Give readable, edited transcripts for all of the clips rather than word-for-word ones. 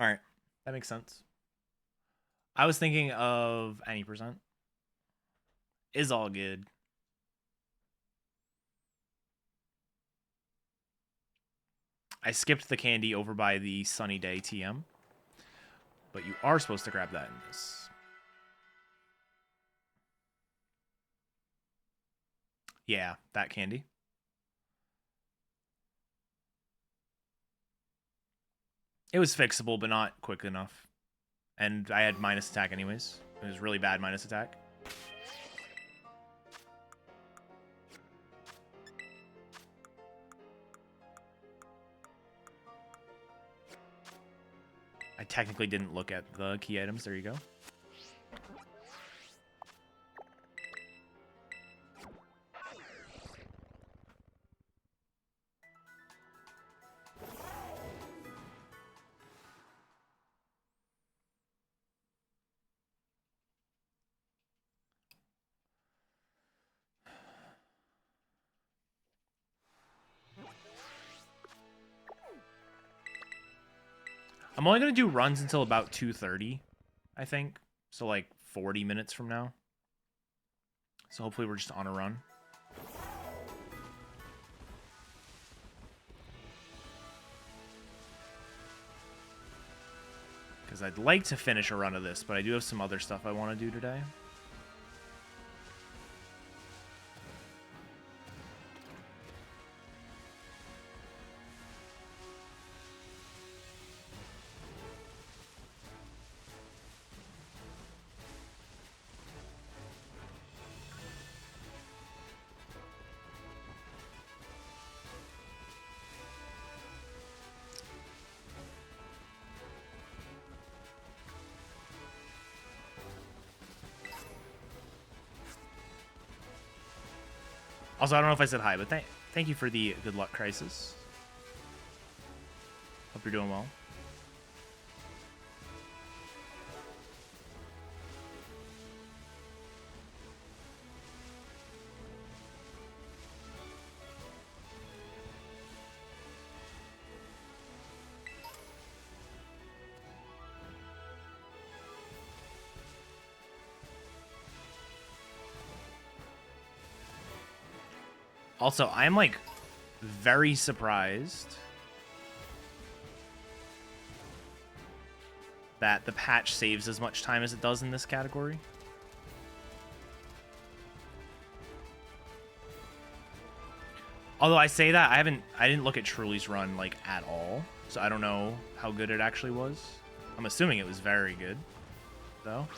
All right, that makes sense. I was thinking of any percent. Is all good. I skipped the candy over by the sunny day TM. But you are supposed to grab that in this. Yeah, that candy. It was fixable, but not quick enough. And I had minus attack anyways. It was really bad minus attack. I technically didn't look at the key items. There you go. I'm only going to do runs until about 2:30, I think. So like 40 minutes from now. So hopefully we're just on a run. Because I'd like to finish a run of this, but I do have some other stuff I want to do today. Also, I don't know if I said hi, but thank you for the good luck crisis. Hope you're doing well. Also, I'm like very surprised that the patch saves as much time as it does in this category. Although I say that, I didn't look at Truly's run like at all, so I don't know how good it actually was. I'm assuming it was very good, though.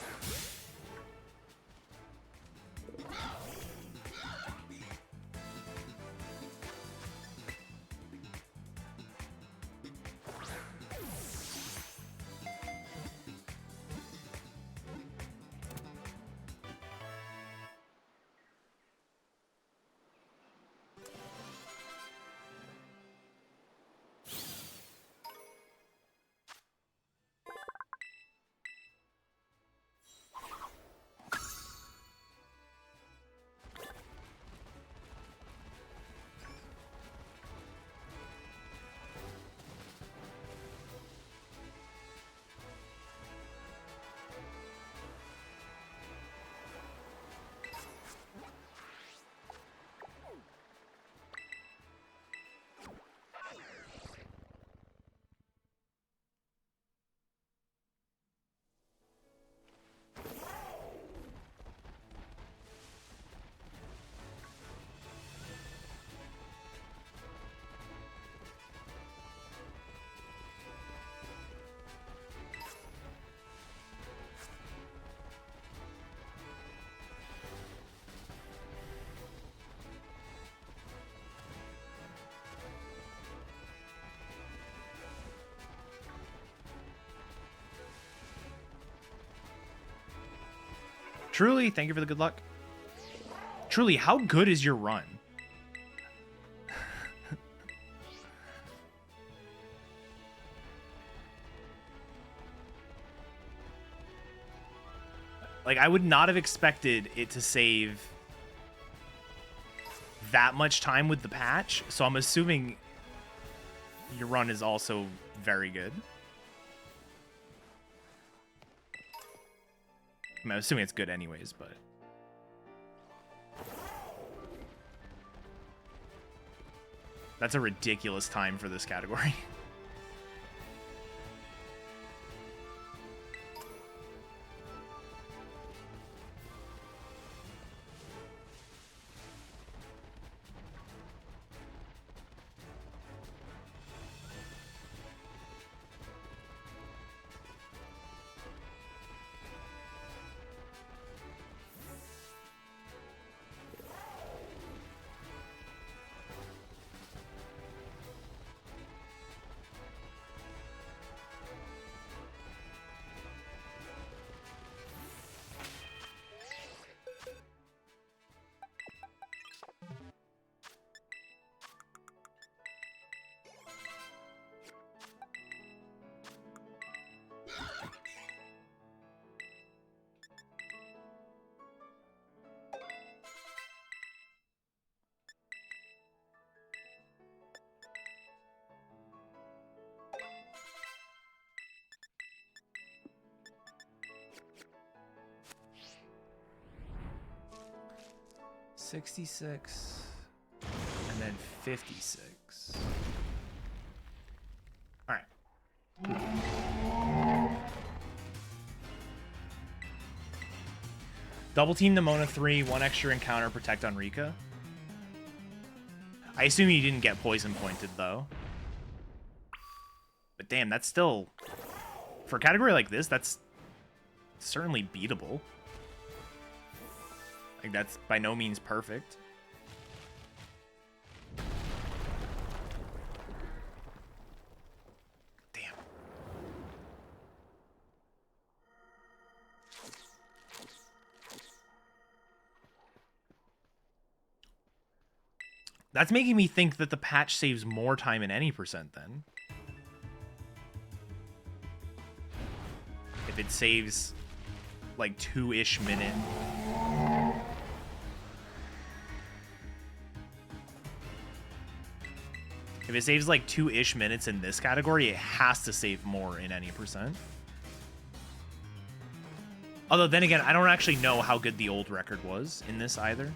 Truly, thank you for the good luck. Truly, how good is your run? Like, I would not have expected it to save that much time with the patch, so I'm assuming your run is also very good. I mean, I'm assuming it's good anyways, but... That's a ridiculous time for this category. $66 and then $56. All right. Double team the Mona 3, 1 extra encounter, protect on Rika. I assume you didn't get poison pointed though. But damn, that's still, for a category like this, that's certainly beatable. Like, that's by no means perfect. Damn. That's making me think that the patch saves more time in any percent then. If it saves like 2-ish minutes. If it saves like 2-ish minutes in this category, it has to save more in any percent. Although then again, I don't actually know how good the old record was in this either.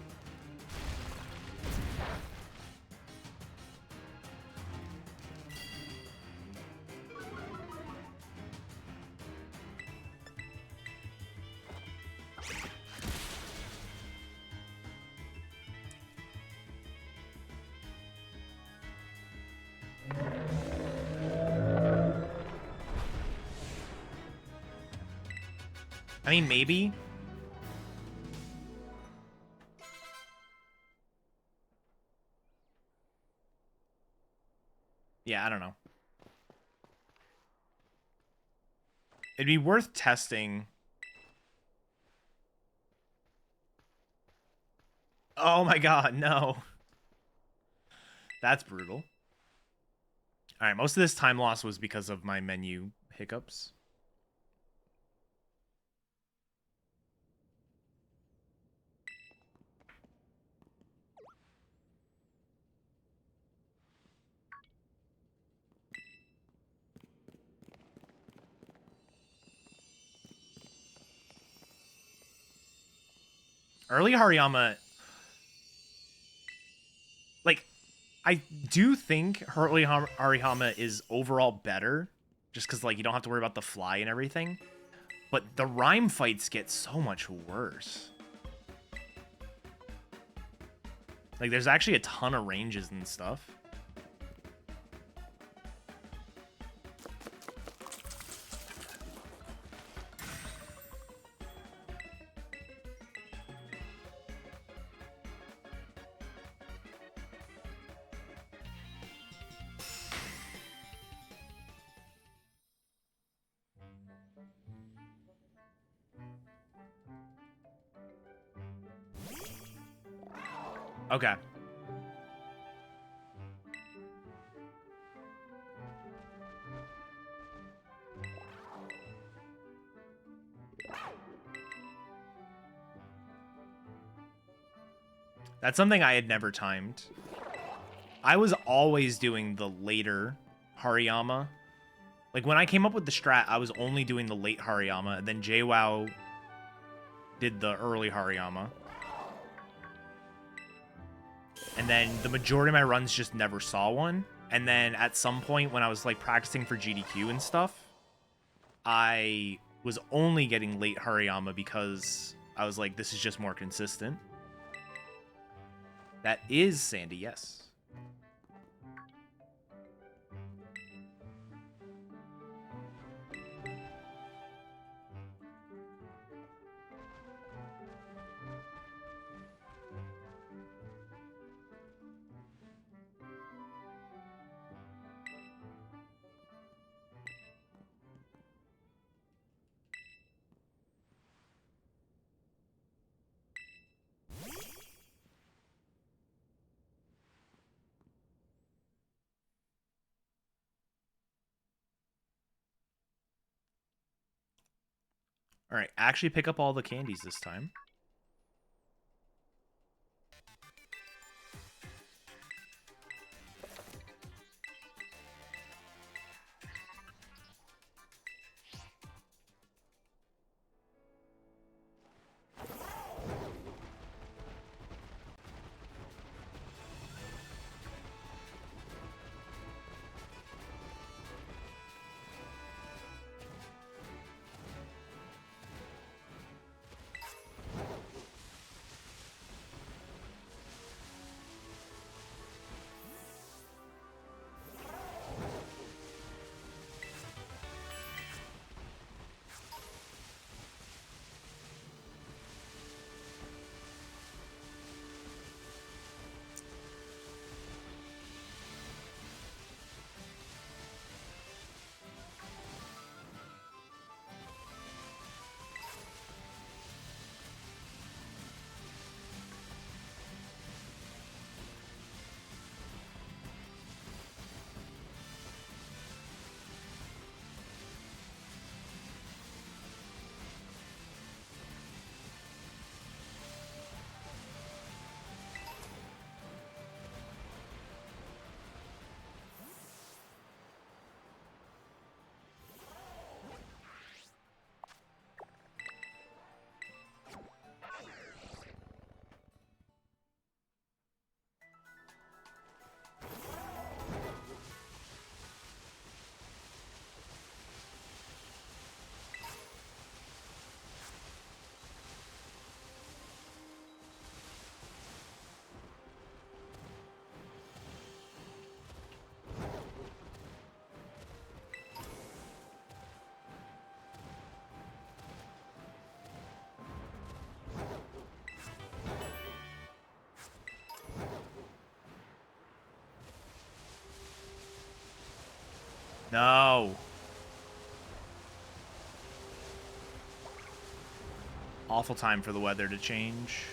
I mean, maybe. Yeah, I don't know. It'd be worth testing. Oh my god, no. That's brutal. Alright, most of this time loss was because of my menu hiccups. Early Hariyama, like, I do think early Hariyama is overall better, just because, like, you don't have to worry about the fly and everything. But the rhyme fights get so much worse. Like, there's actually a ton of ranges and stuff. Okay. That's something I had never timed. I was always doing the later Hariyama. Like, when I came up with the strat, I was only doing the late Hariyama, and then JWoww did the early Hariyama. And then the majority of my runs just never saw one. And then at some point when I was like practicing for GDQ and stuff, I was only getting late Hariyama because I was like, this is just more consistent. That is Sandy, yes. All right, actually pick up all the candies this time. No. Awful time for the weather to change.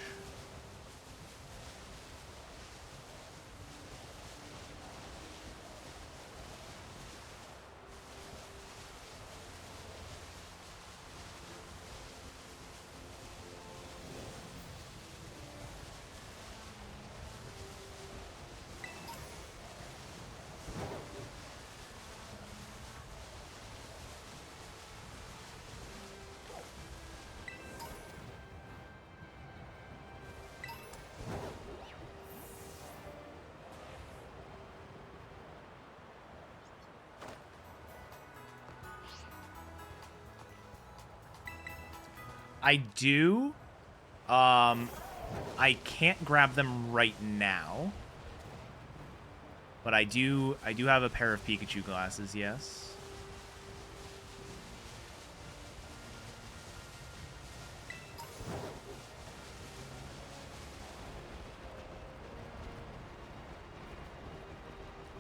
I do. I can't grab them right now. But I do have a pair of Pikachu glasses, yes.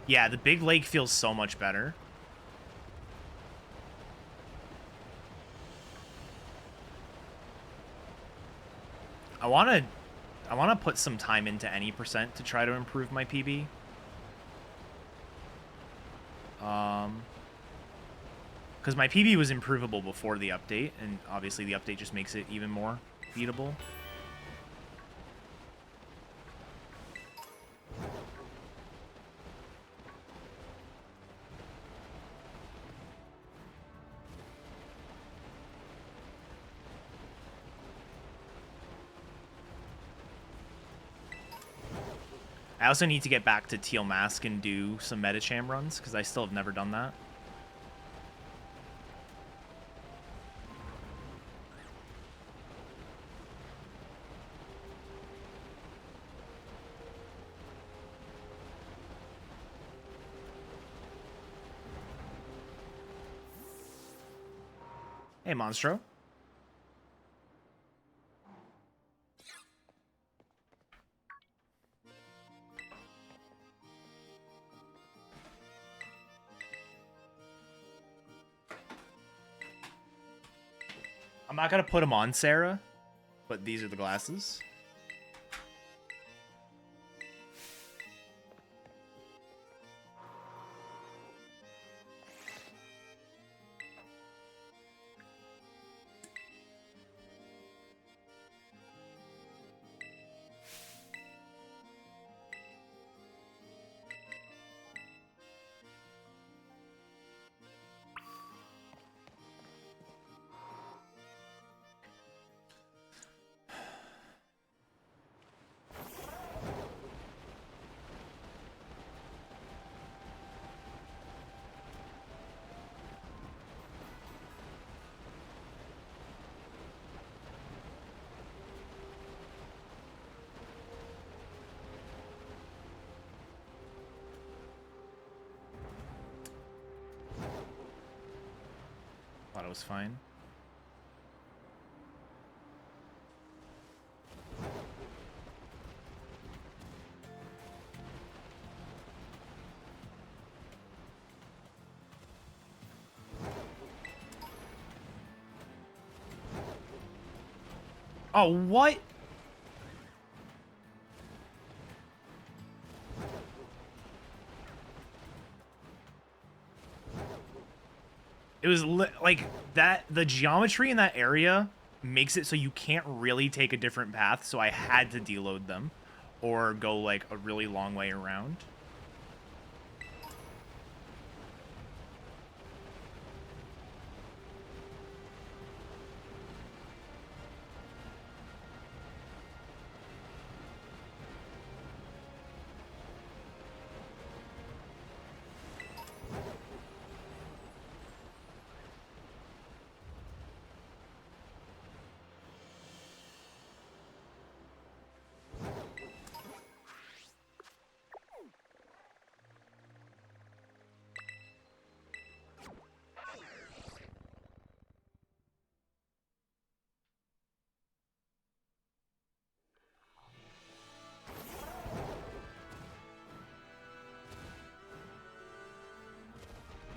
Yeah, the big lake feels so much better. I want to put some time into any percent to try to improve my PB. Because my PB was improvable before the update, and obviously the update just makes it even more beatable. I also need to get back to Teal Mask and do some Metacham runs, because I still have never done that. Hey, Monstro. I'm not going to put them on Sarah, but these are the glasses. Thought it was fine. Oh, what? It was like that. The geometry in that area makes it so you can't really take a different path. So I had to deload them or go like a really long way around.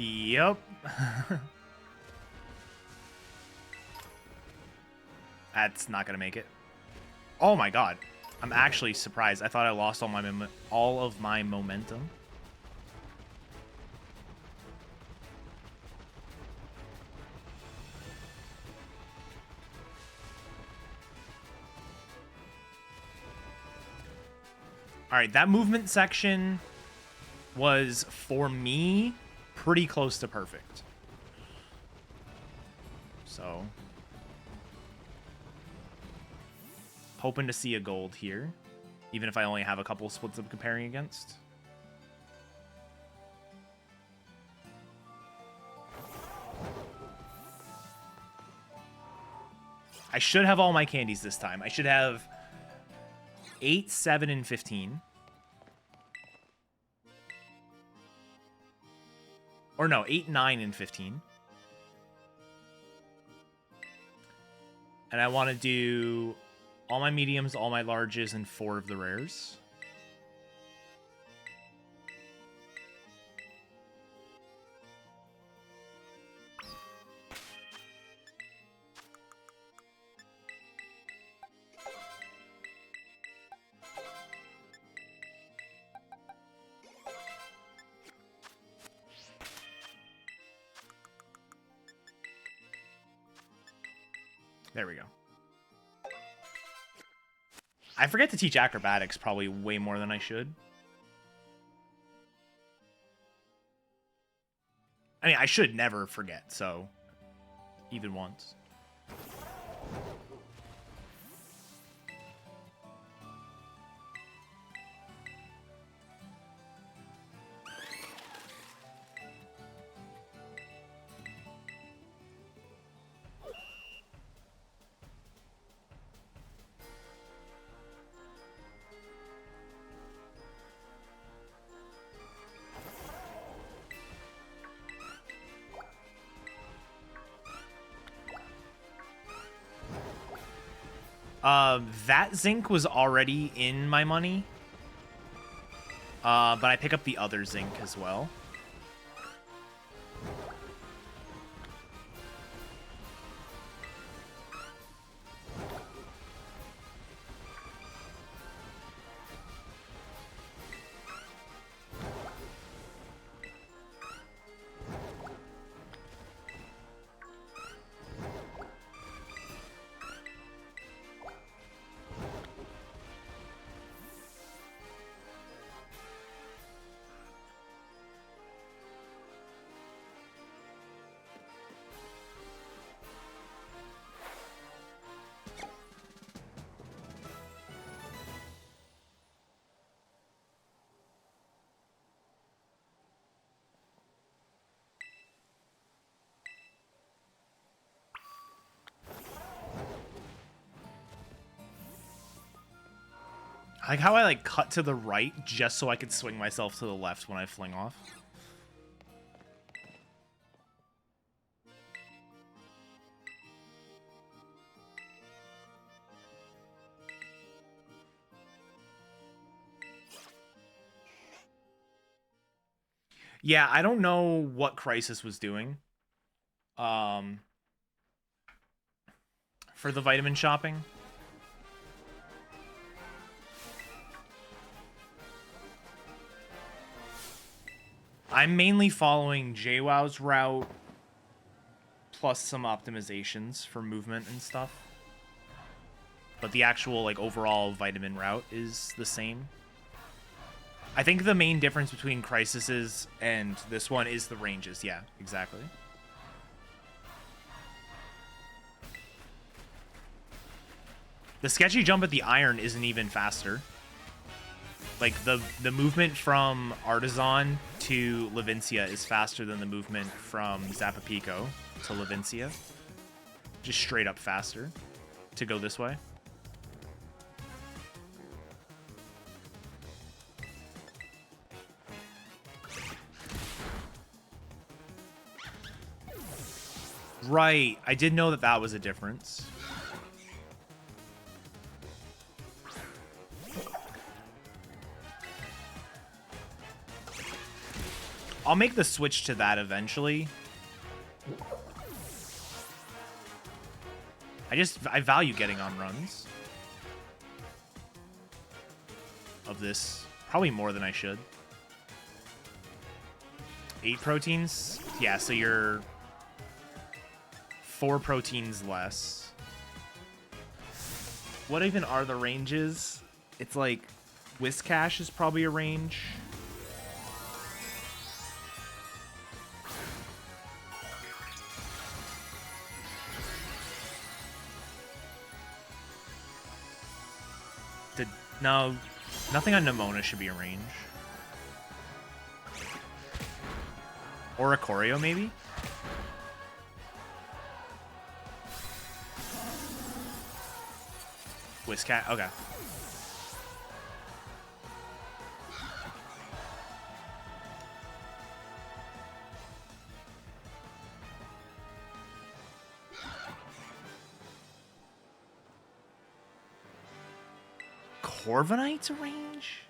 Yep. That's not gonna make it. Oh my god. I'm actually surprised. I thought I lost all of my momentum. All right, that movement section was, for me, pretty close to perfect. So, hoping to see a gold here, even if I only have a couple of splits I'm comparing against. I should have all my candies this time. I should have 8, 7, and 15. Or no, 8, 9, and 15. And I want to do all my mediums, all my larges, and 4 of the rares. There we go. I forget to teach acrobatics probably way more than I should. I mean, I should never forget, so even once. That zinc was already in my money. But I pick up the other zinc as well. I like how I like cut to the right just so I could swing myself to the left when I fling off. Yeah, I don't know what Crisis was doing. For the vitamin shopping. I'm mainly following JWoww's route plus some optimizations for movement and stuff. But the actual like overall vitamin route is the same. I think the main difference between Crisis's and this one is the ranges. Yeah, exactly. The sketchy jump at the iron isn't even faster. Like, the movement from Artisan to Levincia is faster than the movement from Zapapico to Levincia. Just straight up faster to go this way. Right. I did know that that was a difference. I'll make the switch to that eventually. I value getting on runs of this. Probably more than I should. 8 proteins? Yeah, so you're 4 proteins less. What even are the ranges? It's like Whiscash is probably a range. No, nothing on Nemona should be a range. Or a Choreo, maybe? Whiscat, okay. Corviknight's a range?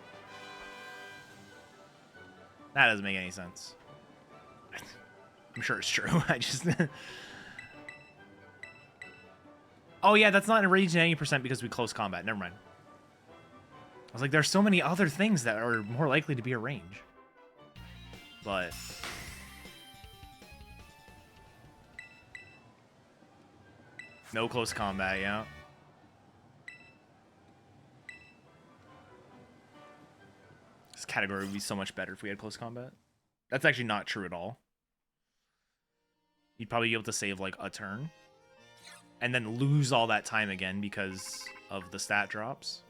That doesn't make any sense. I'm sure it's true. I just... Oh, yeah, that's not a range in 90% because we close combat. Never mind. I was like, there's so many other things that are more likely to be a range. But... no close combat, yeah. This category would be so much better if we had close combat. That's actually not true at all. You'd probably be able to save, like, a turn. And then lose all that time again because of the stat drops.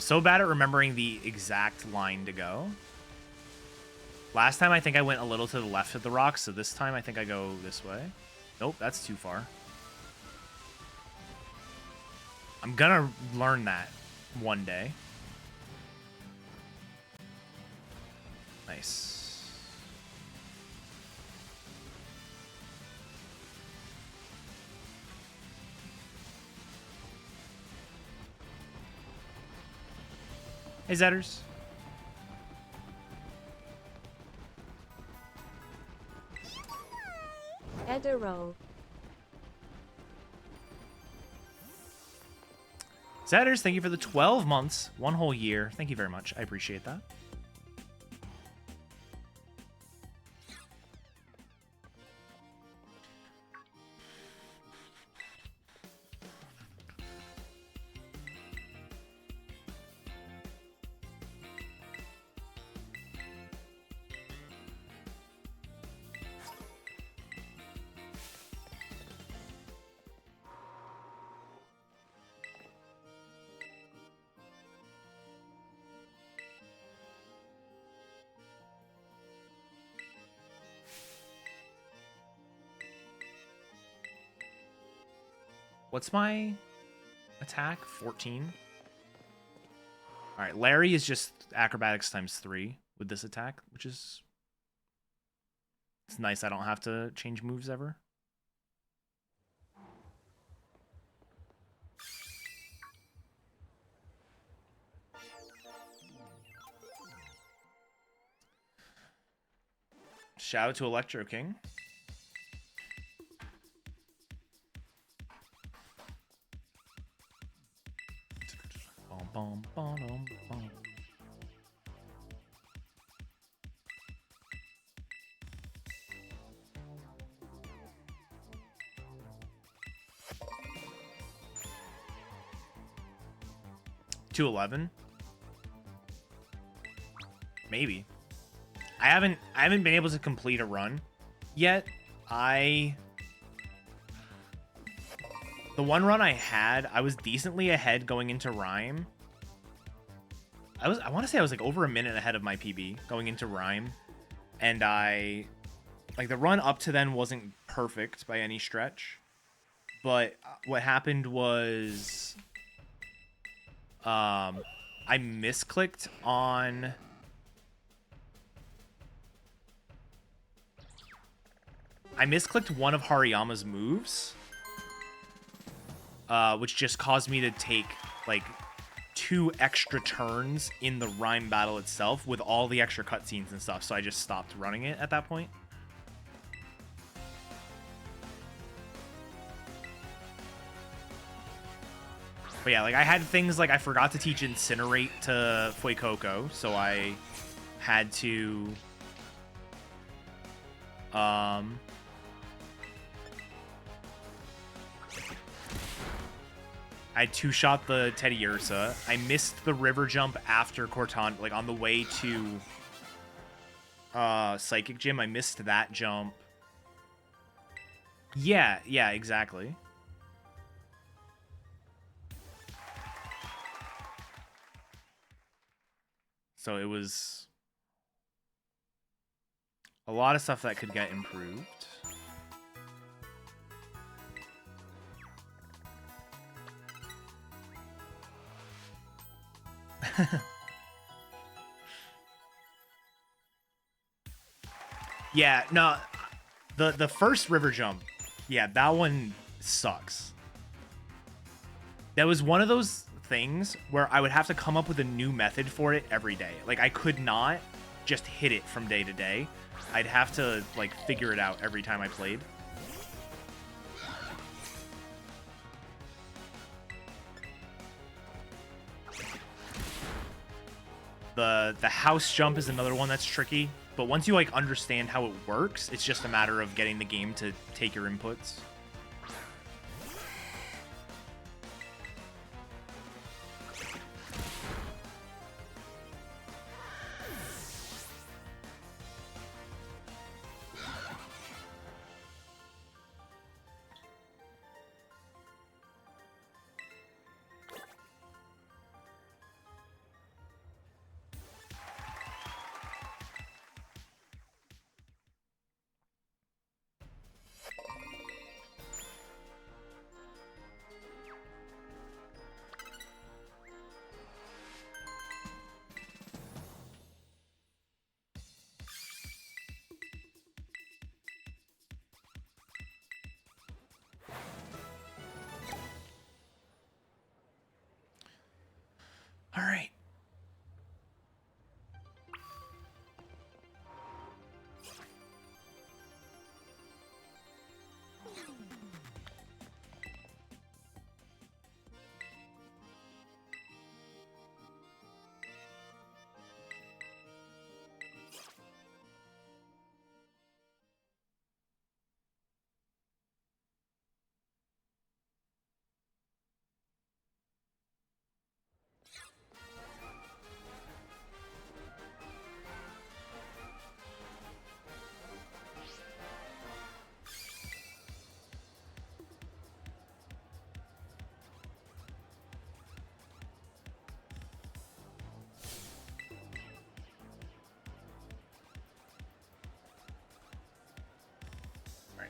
I'm so bad at remembering the exact line to go. Last time, I think I went a little to the left of the rocks, so this time I think I go this way. Nope, that's too far. I'm gonna learn that one day. Nice. Hey, Zetters. Edero. Zetters, thank you for the 12 months. 1 whole year. Thank you very much. I appreciate that. What's my attack? 14? Alright, Larry is just acrobatics times 3 with this attack, which is... It's nice I don't have to change moves ever. Shout out to Electro King. Bum, bum, bum, bum. $211? Maybe. I haven't been able to complete a run yet. The one run I had, I was decently ahead going into Rhyme. I want to say I was like over a minute ahead of my PB going into Rhyme. And the run up to then wasn't perfect by any stretch. But what happened was, I misclicked on... I misclicked one of Hariyama's moves, which just caused me to take, like, 2 extra turns in the Rhyme battle itself with all the extra cutscenes and stuff, so I just stopped running it at that point. But yeah, like, I had things like I forgot to teach Incinerate to Fuecoco, so I had to... I 2-shot the Teddy Ursa. I missed the river jump after Corton, like on the way to Psychic Gym. I missed that jump. Yeah, exactly. So it was a lot of stuff that could get improved. Yeah, no, the first river jump, yeah, that one sucks. That was one of those things where I would have to come up with a new method for it every day. Like, I could not just hit it from day to day. I'd have to, like, figure it out every time I played. The house jump is another one that's tricky, but once you like understand how it works, it's just a matter of getting the game to take your inputs. All right.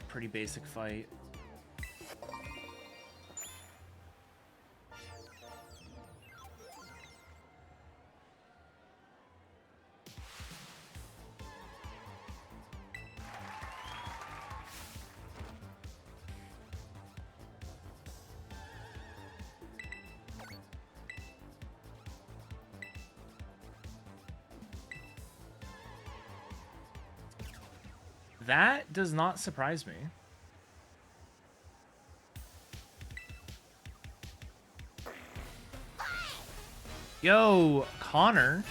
Pretty basic fight. That does not surprise me. Yo, Connor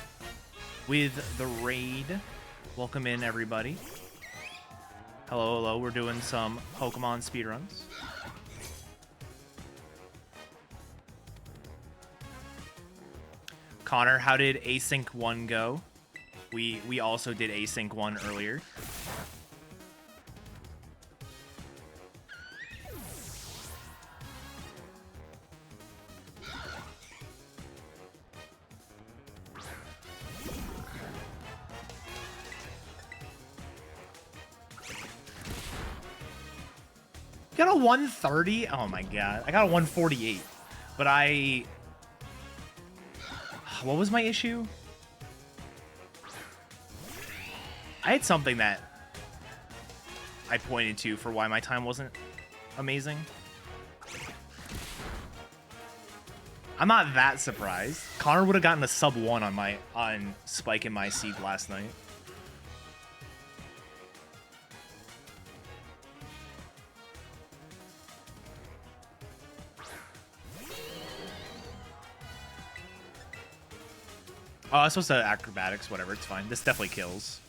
with the raid. Welcome in, everybody. Hello, hello. We're doing some Pokemon speedruns. Connor, how did Async 1 go? We also did Async 1 earlier. Got a 130? Oh my god. I got a 148. But what was my issue? I had something that I pointed to for why my time wasn't amazing. I'm not that surprised. Connor would have gotten a sub 1 on Spike in my seed last night. Oh, I was supposed to acrobatics, whatever, it's fine. This definitely kills.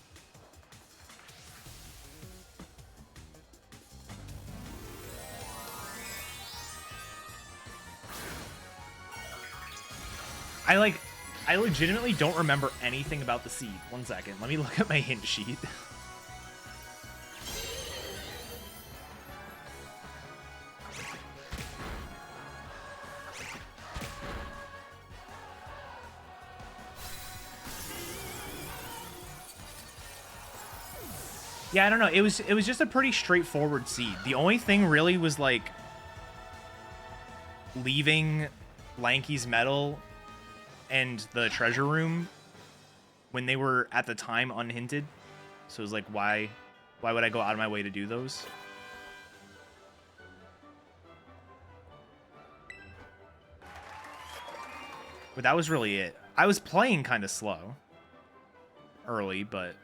I legitimately don't remember anything about the seed. 1 second, let me look at my hint sheet. Yeah, I don't know. It was just a pretty straightforward seed. The only thing really was like leaving Lanky's medal and the treasure room when they were at the time unhinted. So it was like, why would I go out of my way to do those? But that was really it. I was playing kind of slow early, but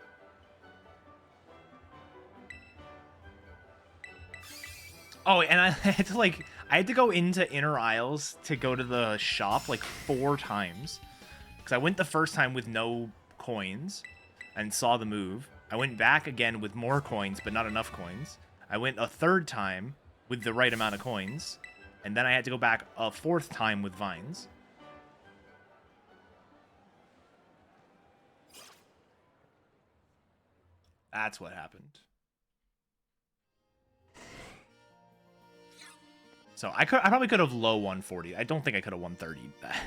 oh, and I had to go into Inner Isles to go to the shop like 4 times. Because I went the first time with no coins and saw the move. I went back again with more coins, but not enough coins. I went a 3rd time with the right amount of coins. And then I had to go back a 4th time with vines. That's what happened. So I probably could have low 140. I don't think I could have 130 that.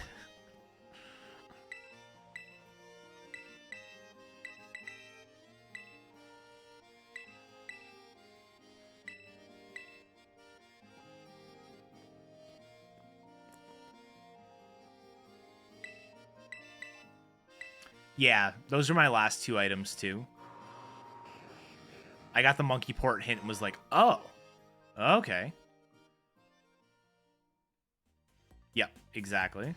Yeah, those are my last 2 items too. I got the monkey port hint and was like, oh, okay. Yep, exactly.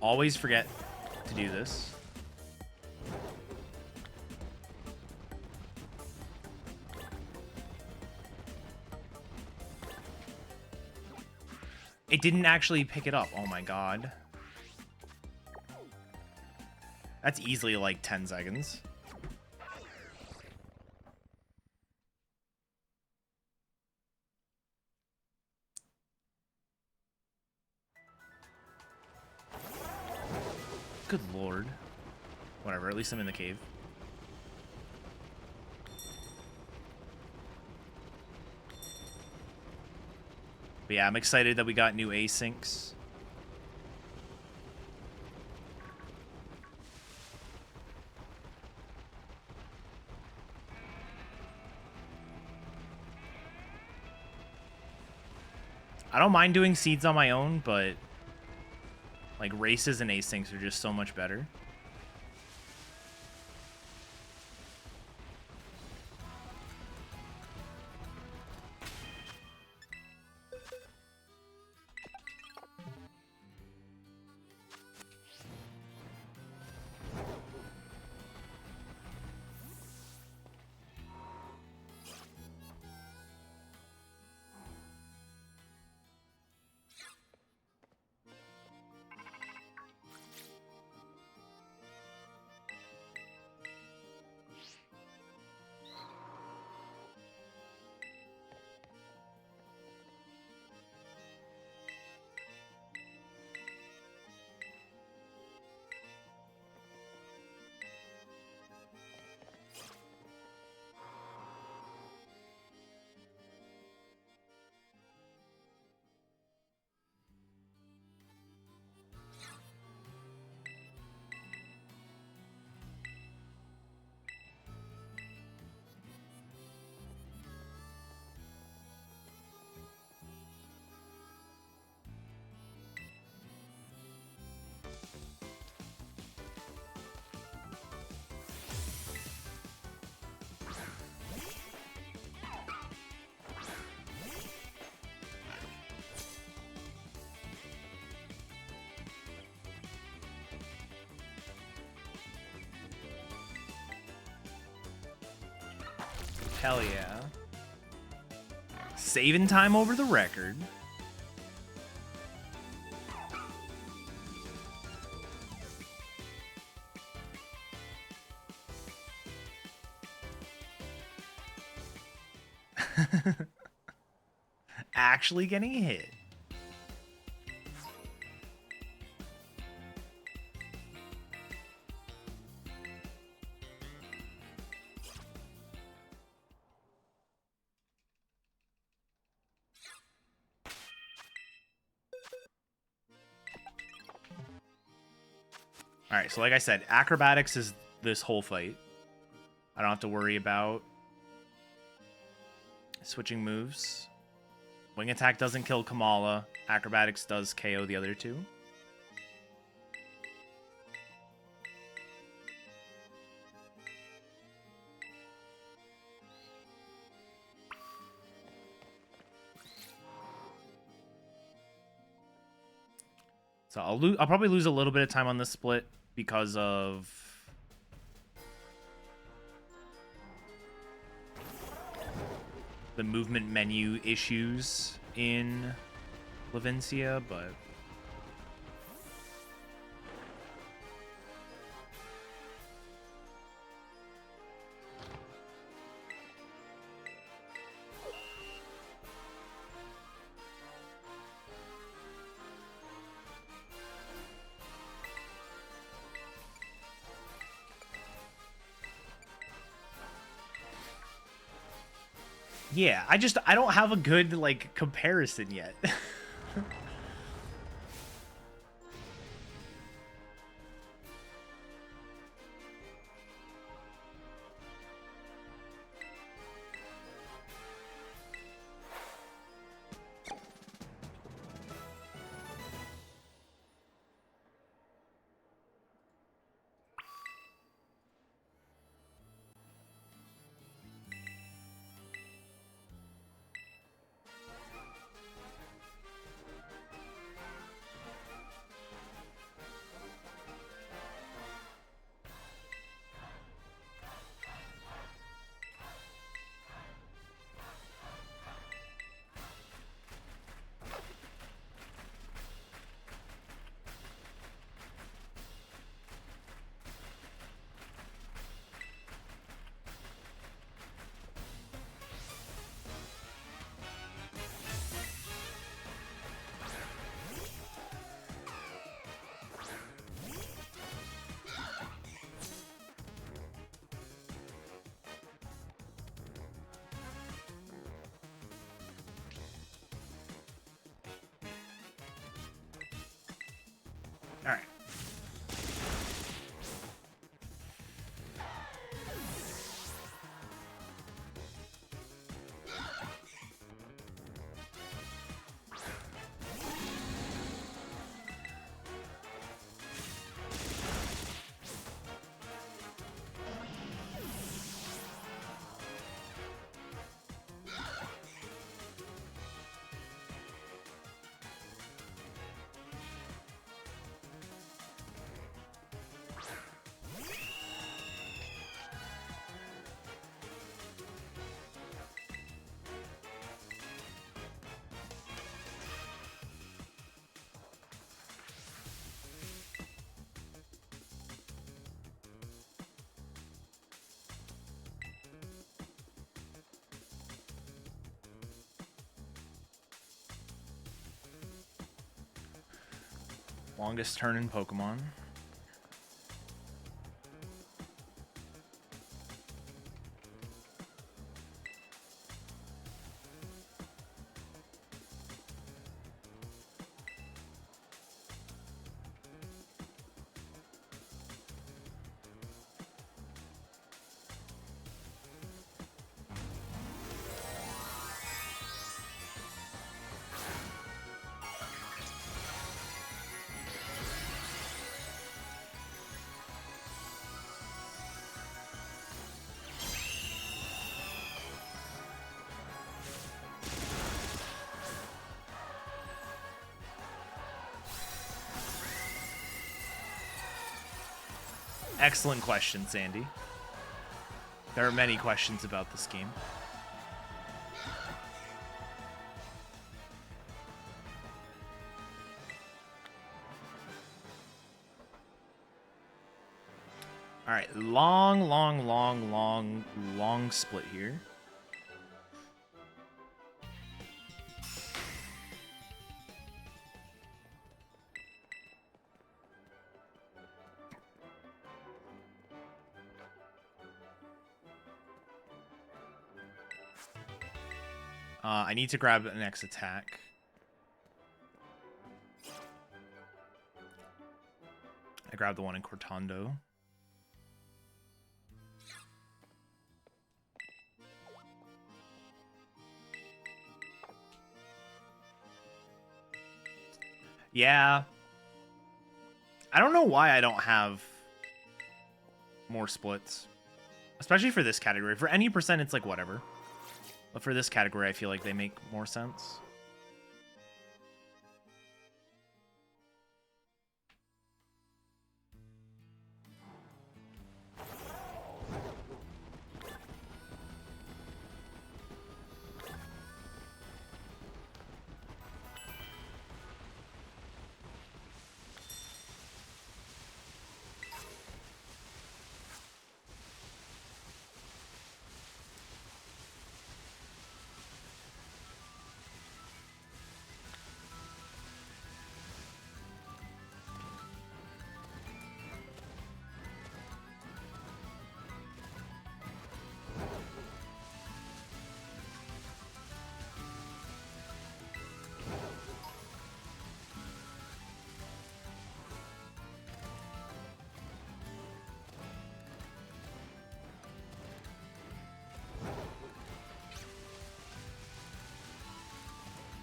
Always forget to do this. It didn't actually pick it up. Oh my god. That's easily like 10 seconds. Good lord. Whatever, at least I'm in the cave. But yeah, I'm excited that we got new asyncs. I don't mind doing seeds on my own, but like races and asyncs are just so much better. Hell yeah. Saving time over the record. Actually getting hit. Alright, so like I said, acrobatics is this whole fight. I don't have to worry about switching moves. Wing attack doesn't kill Kamala. Acrobatics does KO the other two. So I'll probably lose a little bit of time on this split because of the movement menu issues in Levencia, but yeah, I don't have a good like comparison yet. All right. Longest turn in Pokemon. Excellent question, Sandy. There are many questions about this game. All right, long split here. I need to grab an X attack. I grabbed the one in Cortando. Yeah. I don't know why I don't have more splits. Especially for this category. For any percent, it's like whatever. But for this category, I feel like they make more sense.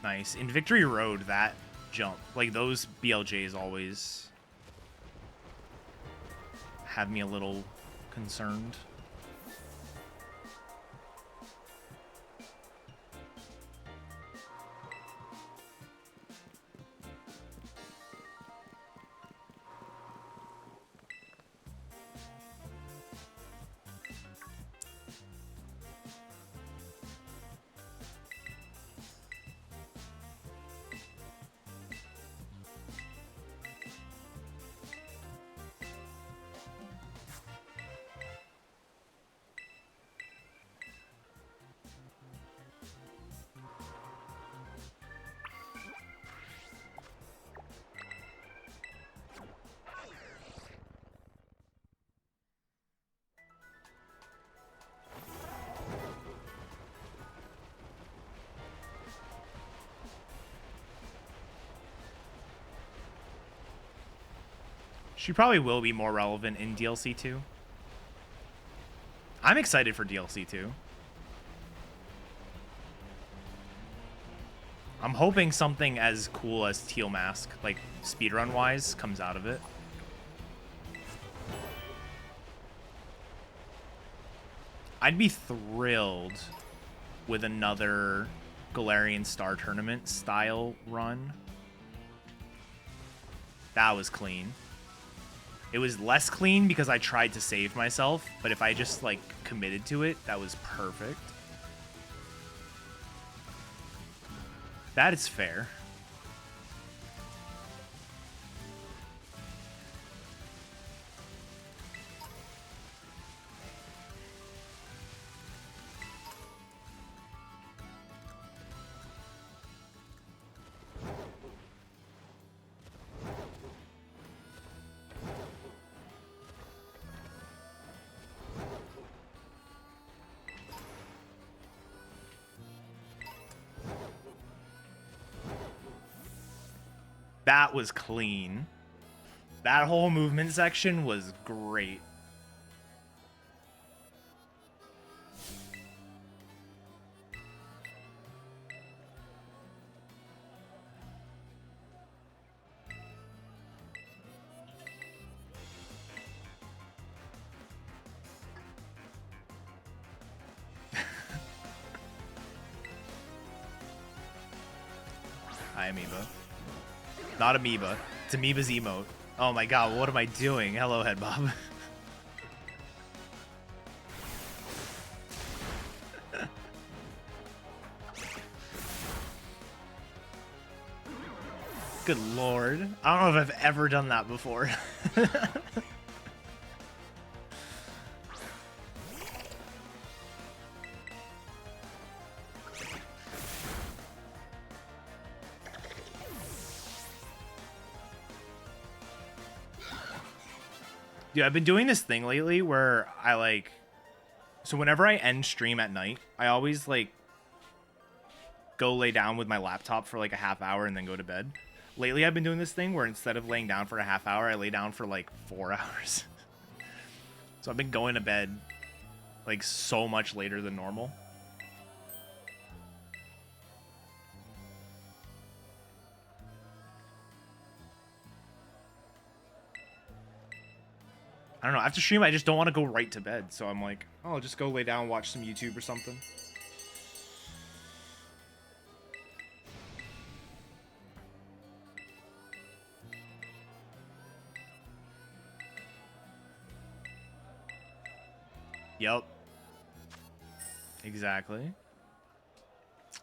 Nice. In Victory Road, that jump, like those BLJs always have me a little concerned. She probably will be more relevant in DLC 2. I'm excited for DLC 2. I'm hoping something as cool as Teal Mask, like speedrun-wise, comes out of it. I'd be thrilled with another Galarian Star Tournament style run. That was clean. It was less clean because I tried to save myself, but if I just, like, committed to it, that was perfect. That is fair. That was clean. That whole movement section was great. Hi, Amoeba. Not Amoeba. It's Amoeba's emote. Oh my god, what am I doing? Hello, Headbob. Good lord. I don't know if I've ever done that before. Dude, I've been doing this thing lately where I, like... So whenever I end stream at night, I always, like, go lay down with my laptop for, like, a half hour and then go to bed. Lately, I've been doing this thing where instead of laying down for a half hour, I lay down for, like, 4 hours. So I've been going to bed, like, so much later than normal. I don't know. After stream, I just don't want to go right to bed. So I'm like, oh, I'll just go lay down, watch some YouTube or something. Yep. Exactly.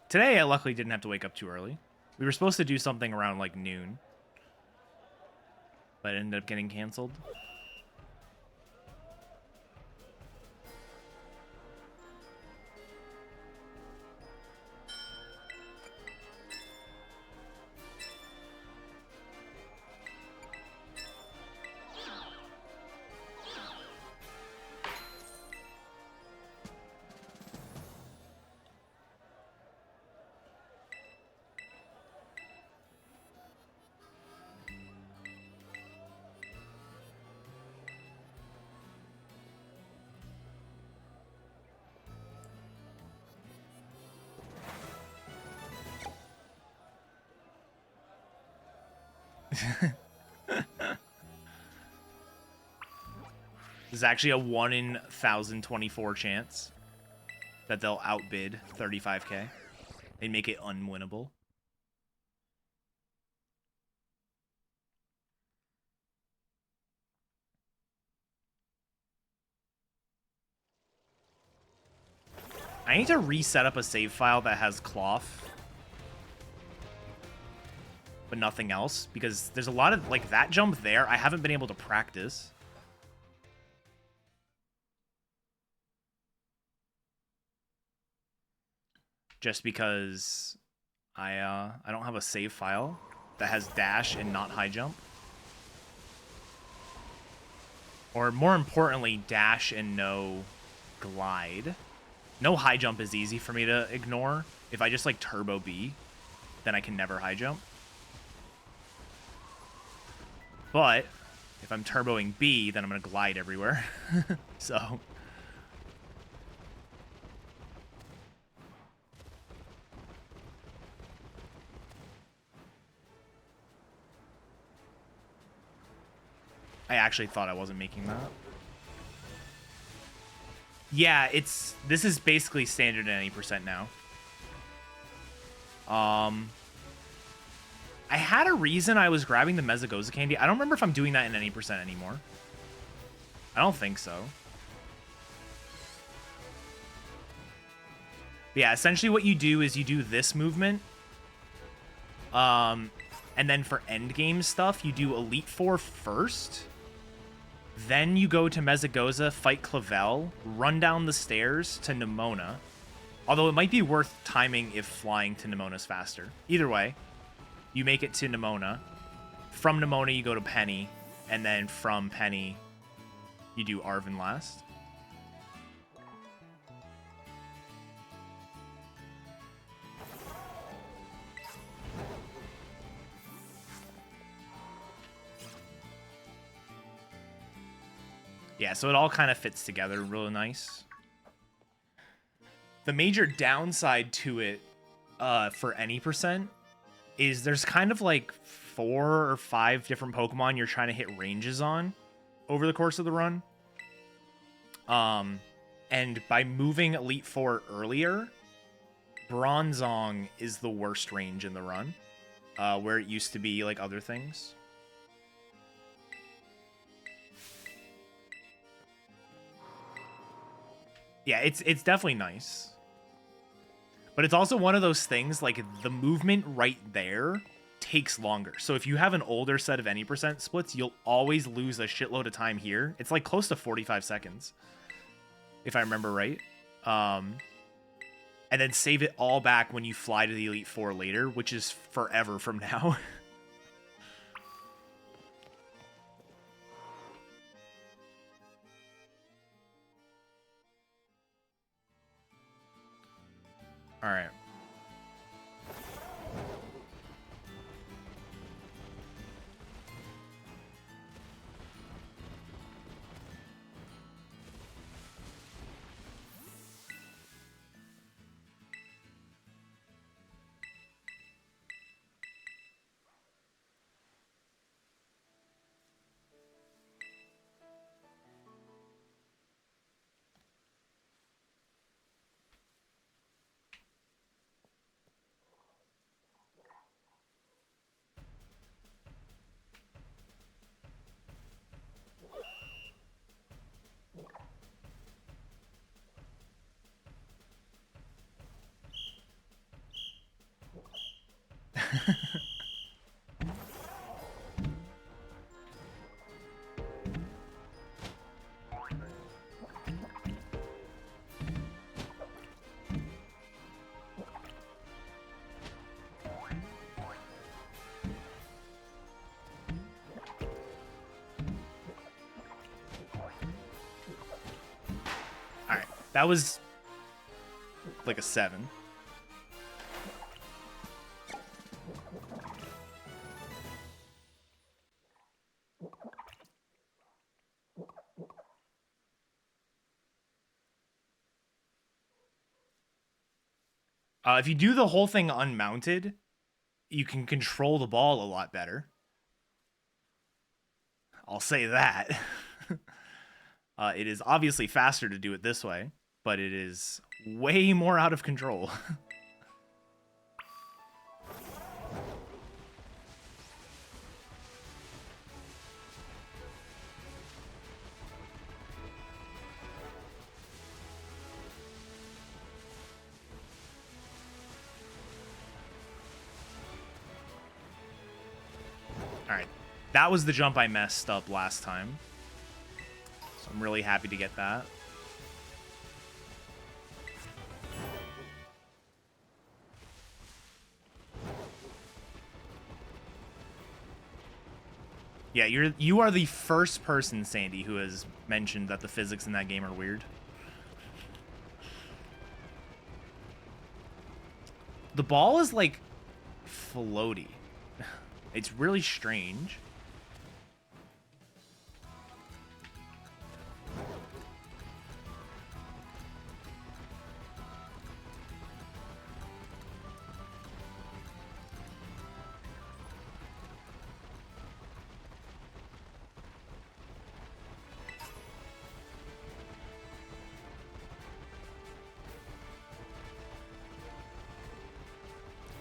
Today, I luckily didn't have to wake up too early. We were supposed to do something around, like, noon. But it ended up getting canceled. There's actually a 1 in 1,024 chance that they'll outbid 35k. They make it unwinnable. I need to reset up a save file that has cloth, but nothing else, because there's a lot of, like, that jump there, I haven't been able to practice. Just because I don't have a save file that has dash and not high jump. Or more importantly, dash and no glide. No high jump is easy for me to ignore. If I just, like, turbo B, then I can never high jump. But If I'm turboing B, then I'm going to glide everywhere. So... I actually thought I wasn't making that. Yeah, this is basically standard at any percent now. I had a reason I was grabbing the Mezagoza candy. I don't remember if I'm doing that in any percent anymore. I don't think so. But yeah, essentially what you do is you do this movement. And then for endgame stuff, you do Elite Four first. Then you go to Mezagoza, fight Clavel, run down the stairs to Nemona. Although it might be worth timing if flying to Nemona's faster. Either way, you make it to Nemona. From Nemona, you go to Penny. And then from Penny, you do Arven last. Yeah, so it all kind of fits together really nice. The major downside to it for any percent is there's kind of like 4 or 5 different Pokemon you're trying to hit ranges on over the course of the run. And by moving Elite Four earlier, Bronzong is the worst range in the run, where it used to be like other things. Yeah, it's definitely nice. But it's also one of those things, like, the movement right there takes longer. So if you have an older set of any percent splits, you'll always lose a shitload of time here. It's like close to 45 seconds, if I remember right. And then save it all back when you fly to the Elite Four later, which is forever from now. All right. That was like a 7. If you do the whole thing unmounted, you can control the ball a lot better. I'll say that. It is obviously faster to do it this way, but it is way more out of control. Alright, that was the jump I messed up last time. So I'm really happy to get that. Yeah, you are the first person, Sandy, who has mentioned that the physics in that game are weird. The ball is like floaty. It's really strange.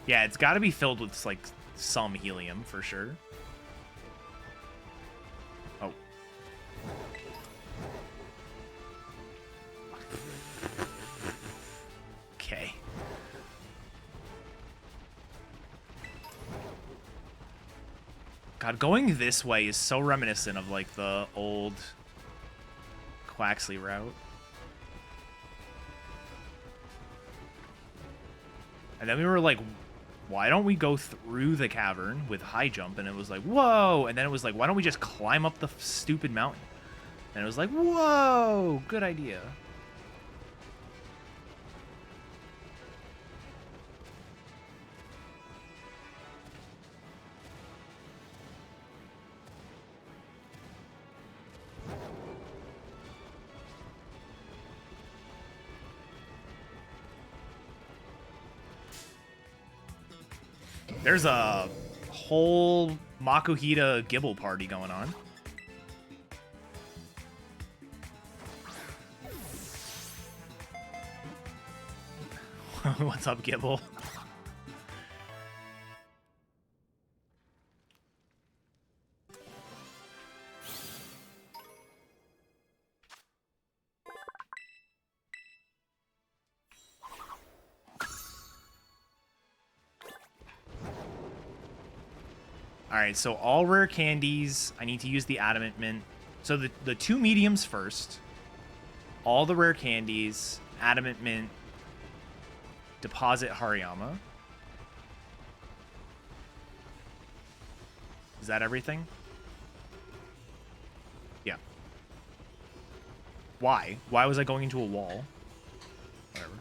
Yeah, it's got to be filled with, like, some helium for sure. Oh. Okay. God, going this way is so reminiscent of, like, the old Quaxley route. And then we were like, why don't we go through the cavern with high jump? And it was like, whoa! And then it was like, why don't we just climb up the stupid mountain? And it was like, whoa! Good idea. There's a whole Makuhita Gibble party going on. What's up, Gibble? Alright, so all rare candies. I need to use the Adamant Mint. So the two mediums first. All the rare candies. Adamant Mint. Deposit Hariyama. Is that everything? Yeah. Why? Why was I going into a wall? Whatever.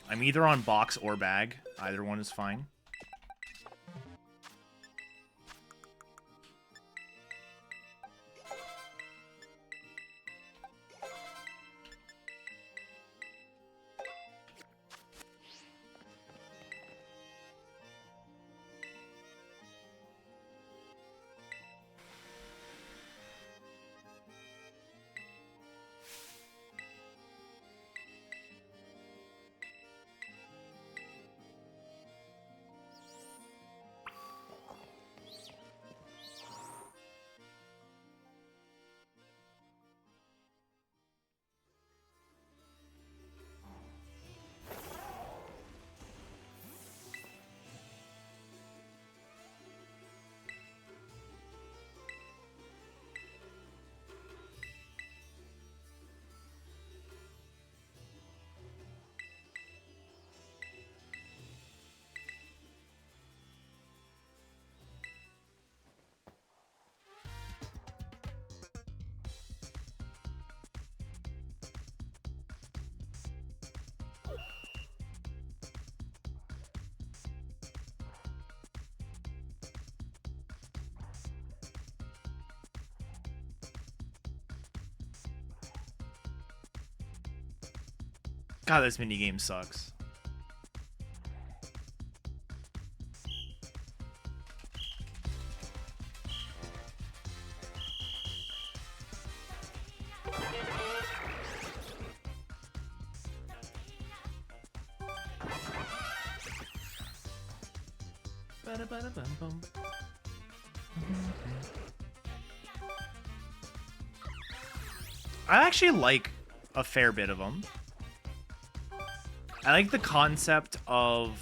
I'm either on box or bag. Either one is fine. God, this minigame sucks. I actually like a fair bit of them. I like the concept of...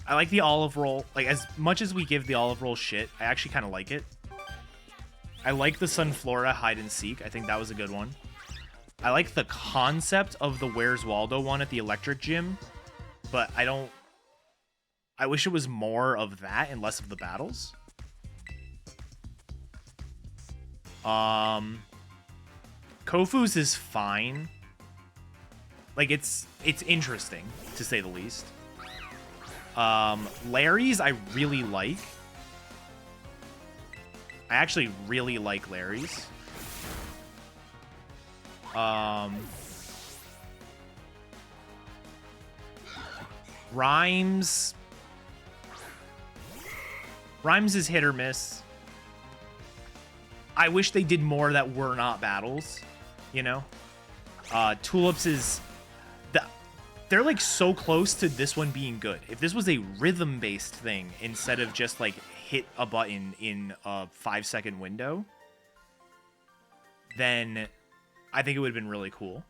I like the olive roll. Like, as much as we give the olive roll shit, I actually kind of like it. I like the Sunflora hide and seek. I think that was a good one. I like the concept of the Where's Waldo one at the Electric Gym, but I don't... I wish it was more of that and less of the battles. Kofu's is fine. Like, it's interesting, to say the least. Larry's I really like. I actually really like Larry's. Rhymes is hit or miss. I wish they did more that were not battles, you know? Tulips is... They're, like, so close to this one being good. If this was a rhythm-based thing instead of just, like, hit a button in a 5-second window, then I think it would have been really cool.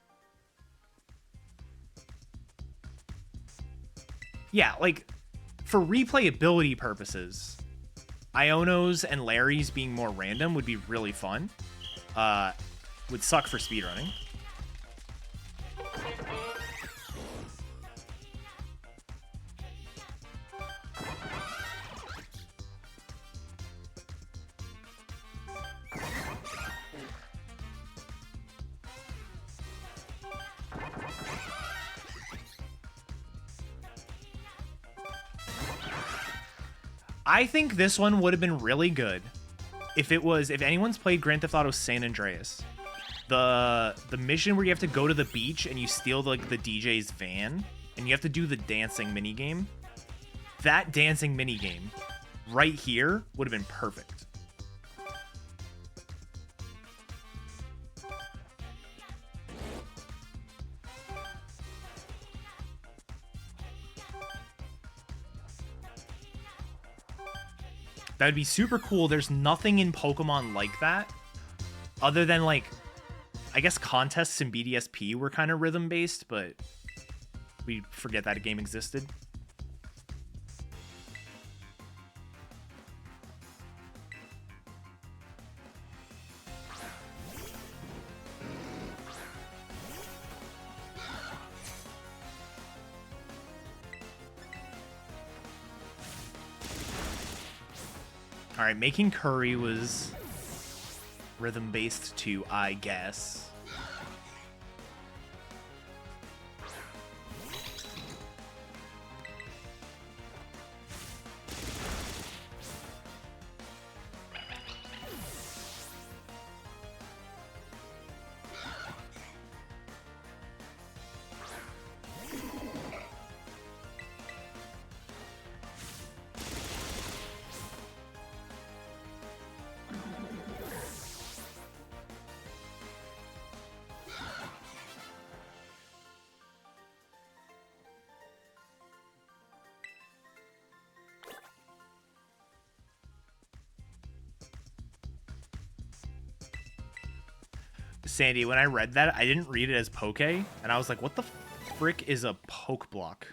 Yeah, like, for replayability purposes, Iono's and Larry's being more random would be really fun. Would suck for speedrunning. I think this one would have been really good if anyone's played Grand Theft Auto San Andreas. The mission where you have to go to the beach and you steal the DJ's van and you have to do the dancing minigame. That dancing minigame right here would have been perfect. That would be super cool. There's nothing in Pokemon like that. Other than, like, I guess contests in BDSP were kind of rhythm-based, but we forget that a game existed. Alright, making curry was rhythm-based too, I guess. Sandy, when I read that, I didn't read it as Poke, and I was like, what the frick is a Poke block?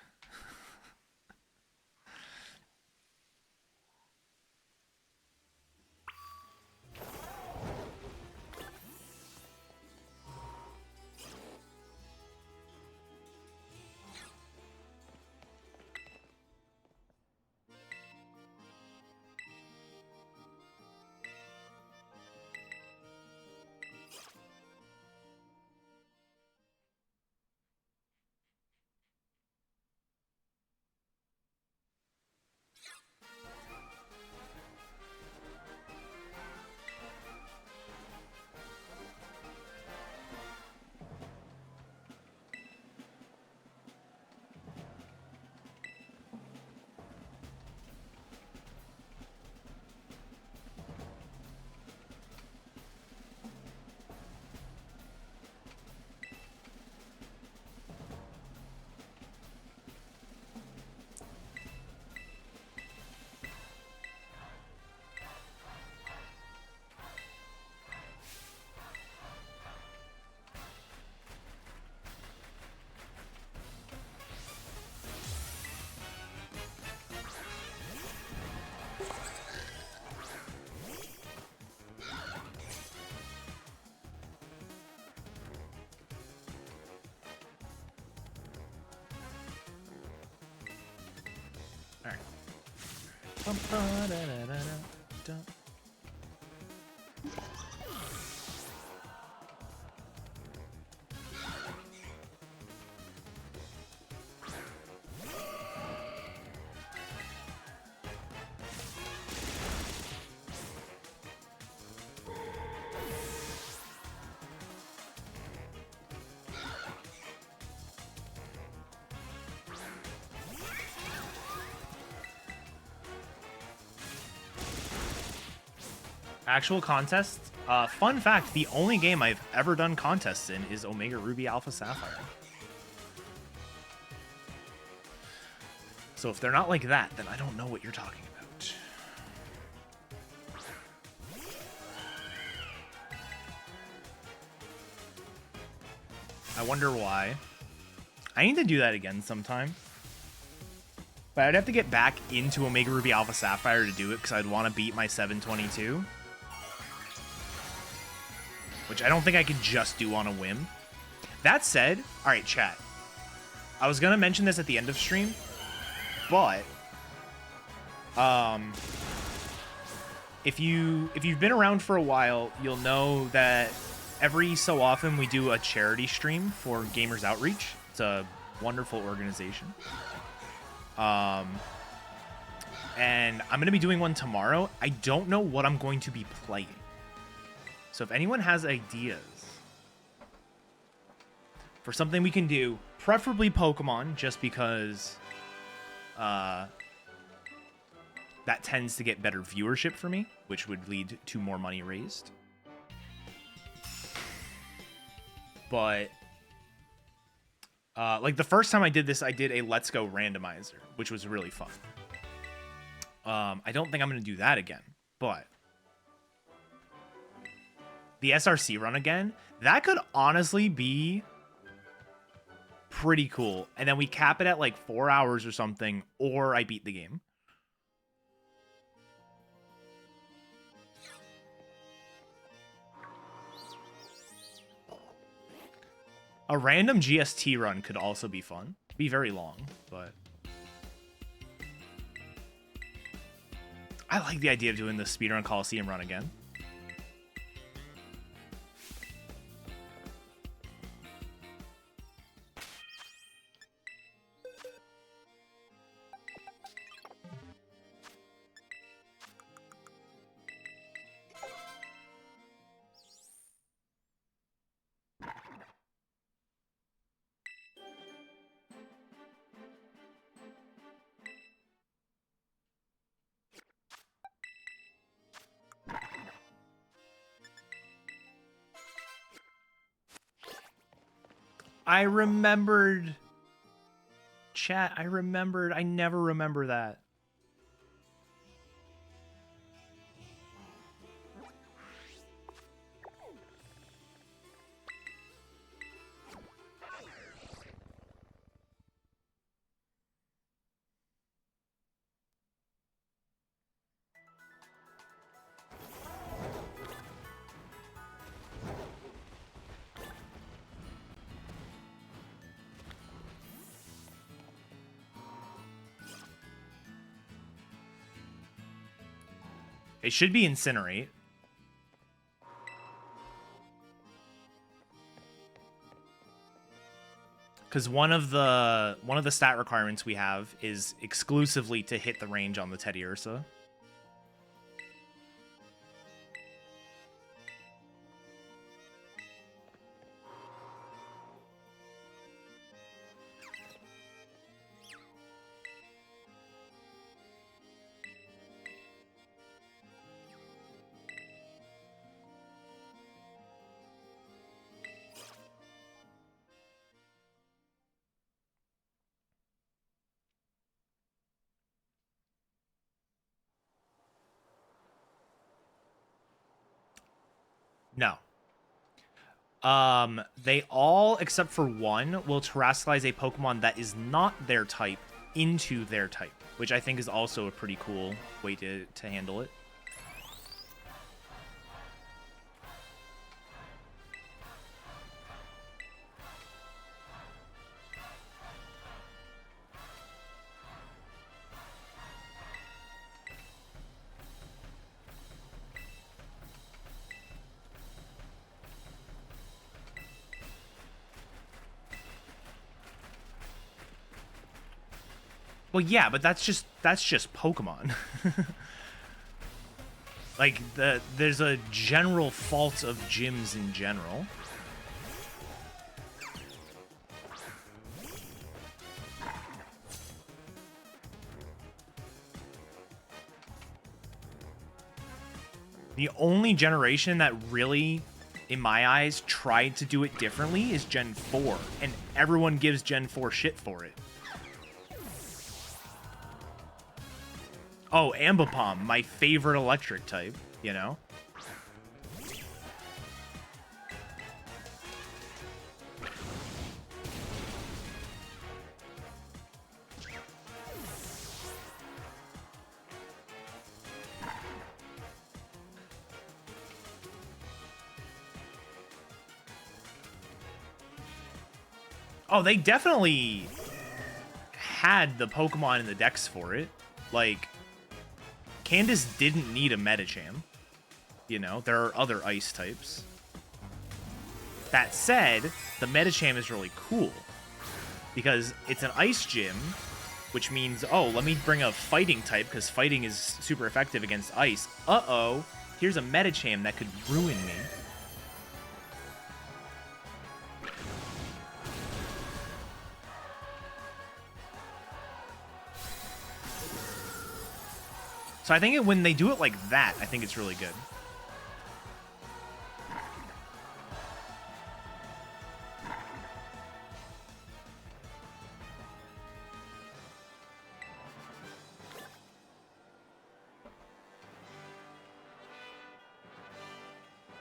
Actual contest, Fun fact, the only game I've ever done contests in is Omega Ruby Alpha Sapphire. So if they're not like that, then I don't know what you're talking about. I wonder why. I need to do that again sometime. But I'd have to get back into Omega Ruby Alpha Sapphire to do it because I'd want to beat my 722. Which I don't think I could just do on a whim. That said, all right, chat. I was going to mention this at the end of stream, but if you've been around for a while, you'll know that every so often we do a charity stream for Gamers Outreach. It's a wonderful organization. And I'm going to be doing one tomorrow. I don't know what I'm going to be playing. So if anyone has ideas for something we can do, preferably Pokemon, just because that tends to get better viewership for me, which would lead to more money raised. But like the first time I did this, I did a Let's Go randomizer, which was really fun. I don't think I'm going to do that again, but the SRC run again, that could honestly be pretty cool. And then we cap it at like 4 hours or something, or I beat the game. A random GST run could also be fun. Be very long, but I like the idea of doing the Speedrun Coliseum run again. I remembered. Chat, I remembered. I never remember that. It should be Incinerate. Because one of the stat requirements we have is exclusively to hit the range on the Teddy Ursa. No. They all, except for one, will terrestrialize a Pokemon that is not their type into their type, which I think is also a pretty cool way to handle it. Well, yeah, but that's just Pokemon. Like there's a general fault of gyms in general. The only generation that really, in my eyes, tried to do it differently is Gen 4, and everyone gives Gen 4 shit for it. Oh, Ambipom, my favorite electric type, you know? Oh, they definitely had the Pokemon in the decks for it. Like, Candace didn't need a Medicham. You know, there are other ice types. That said, the Medicham is really cool. Because it's an ice gym, which means, oh, let me bring a fighting type, because fighting is super effective against ice. Uh-oh, here's a Medicham that could ruin me. So I think when they do it like that, I think it's really good.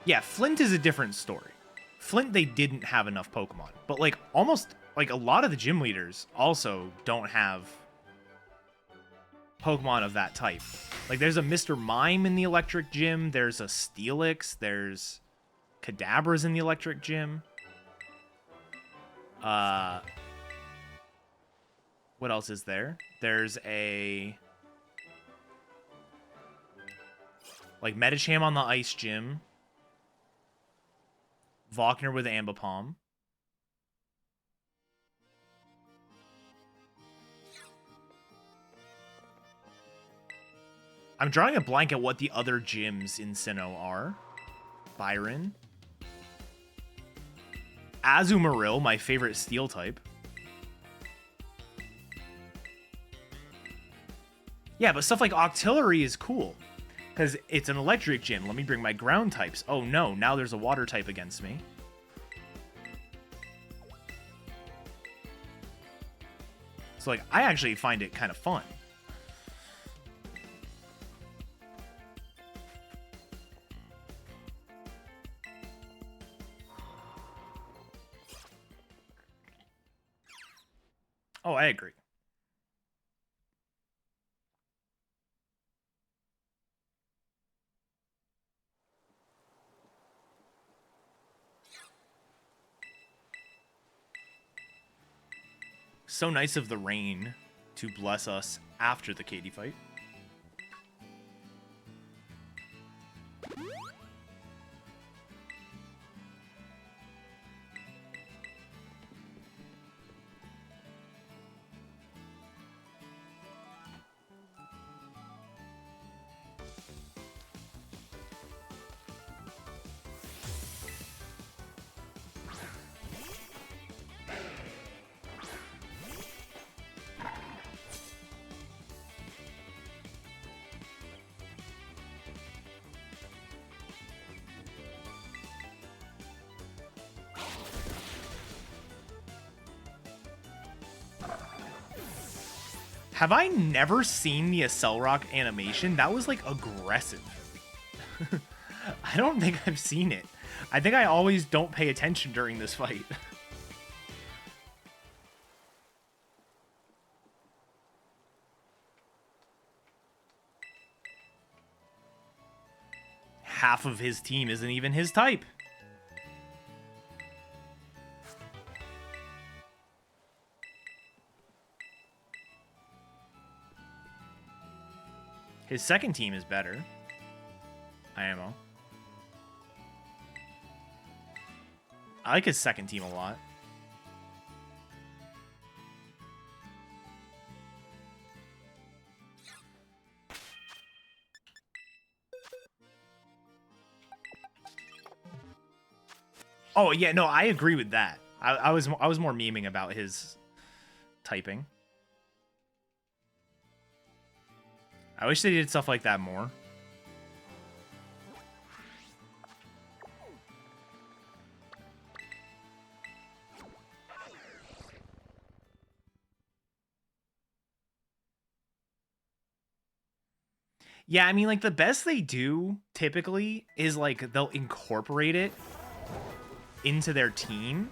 Yeah, Flint is a different story. Flint, they didn't have enough Pokemon. But, like, almost, like, a lot of the gym leaders also don't have Pokemon of that type. Like, there's a Mr. Mime in the electric gym. There's a Steelix. There's Kadabras in the electric gym. What else is there? There's a... like, Medicham on the ice gym. Volkner with Ambipom. I'm drawing a blank at what the other gyms in Sinnoh are. Byron. Azumarill, my favorite steel type. Yeah, but stuff like Octillery is cool. Because it's an electric gym. Let me bring my ground types. Oh no, now there's a water type against me. So, like, I actually find it kind of fun. Oh, I agree. So nice of the rain to bless us after the Katie fight. Have I never seen the Accelerock animation? That was, like, aggressive. I don't think I've seen it. I think I always don't pay attention during this fight. Half of his team isn't even his type. His second team is better. IMO. I like his second team a lot. Oh yeah, no, I agree with that. I was more memeing about his typing. I wish they did stuff like that more. Yeah, I mean, like, the best they do typically is, like, they'll incorporate it into their team,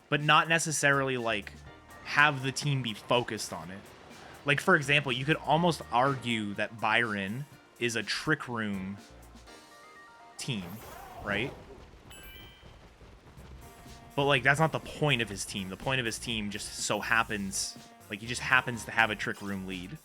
but not necessarily, like, have the team be focused on it. Like, for example, you could almost argue that Byron is a Trick Room team, right? But, like, that's not the point of his team. The point of his team just so happens, like, he just happens to have a Trick Room lead.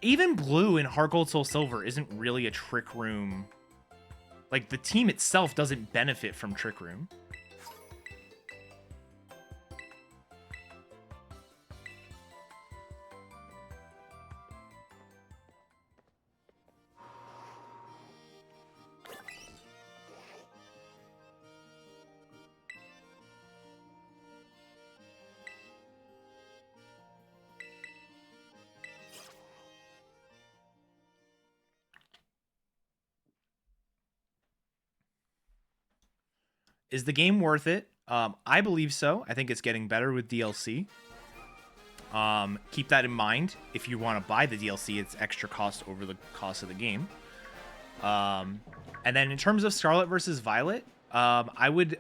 Even Blue in Heart Gold Soul Silver isn't really a Trick Room. Like, the team itself doesn't benefit from Trick Room. Is the game worth it? I believe so. I think it's getting better with DLC. Keep that in mind. If you want to buy the DLC, it's extra cost over the cost of the game. And then in terms of Scarlet versus Violet, I would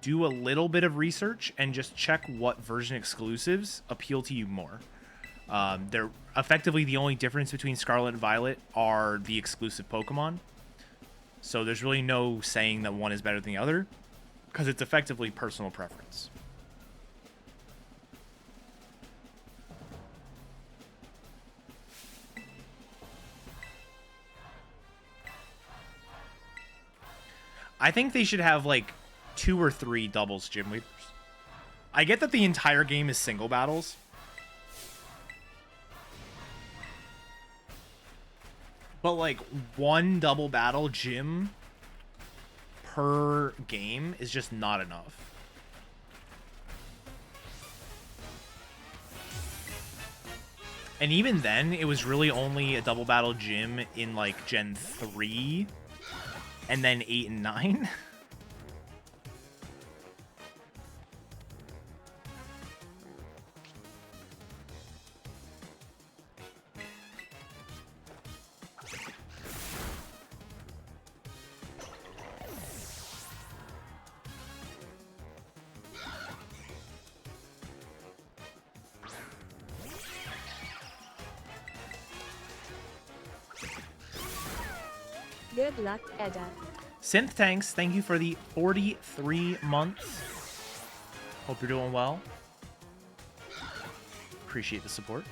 do a little bit of research and just check what version exclusives appeal to you more. They're effectively the only difference between Scarlet and Violet are the exclusive Pokemon. So there's really no saying that one is better than the other, because it's effectively personal preference. I think they should have like 2 or 3 doubles gym leaders. I get that the entire game is single battles, but like 1 double battle gym per game is just not enough. And even then, it was really only a double battle gym in like Gen 3 and then 8 and 9. Good luck, Edda. Synth Tanks, thank you for the 43 months. Hope you're doing well. Appreciate the support.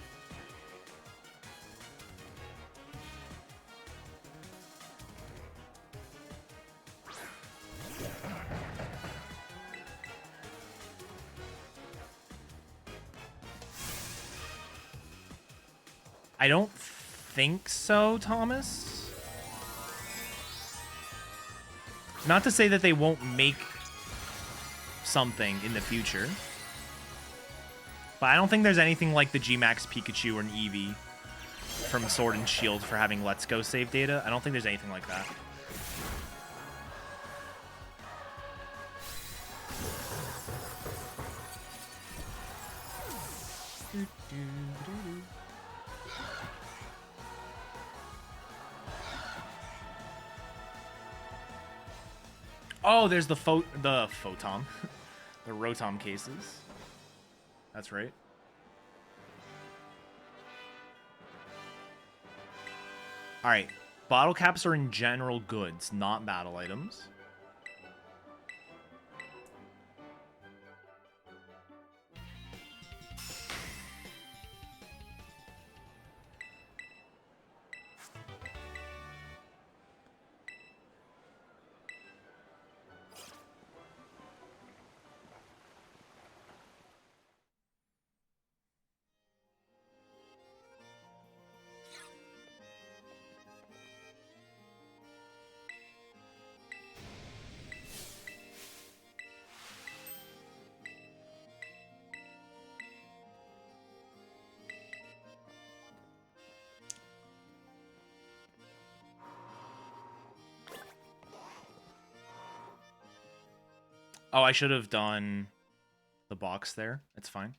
I don't think so, Thomas. Not to say that they won't make something in the future, but I don't think there's anything like the G-Max Pikachu or an Eevee from Sword and Shield for having Let's Go save data. I don't think there's anything like that. Oh, there's the Photom. The Rotom cases. That's right. Alright. Bottle caps are in general goods, not battle items. Oh, I should have done the box there. It's fine.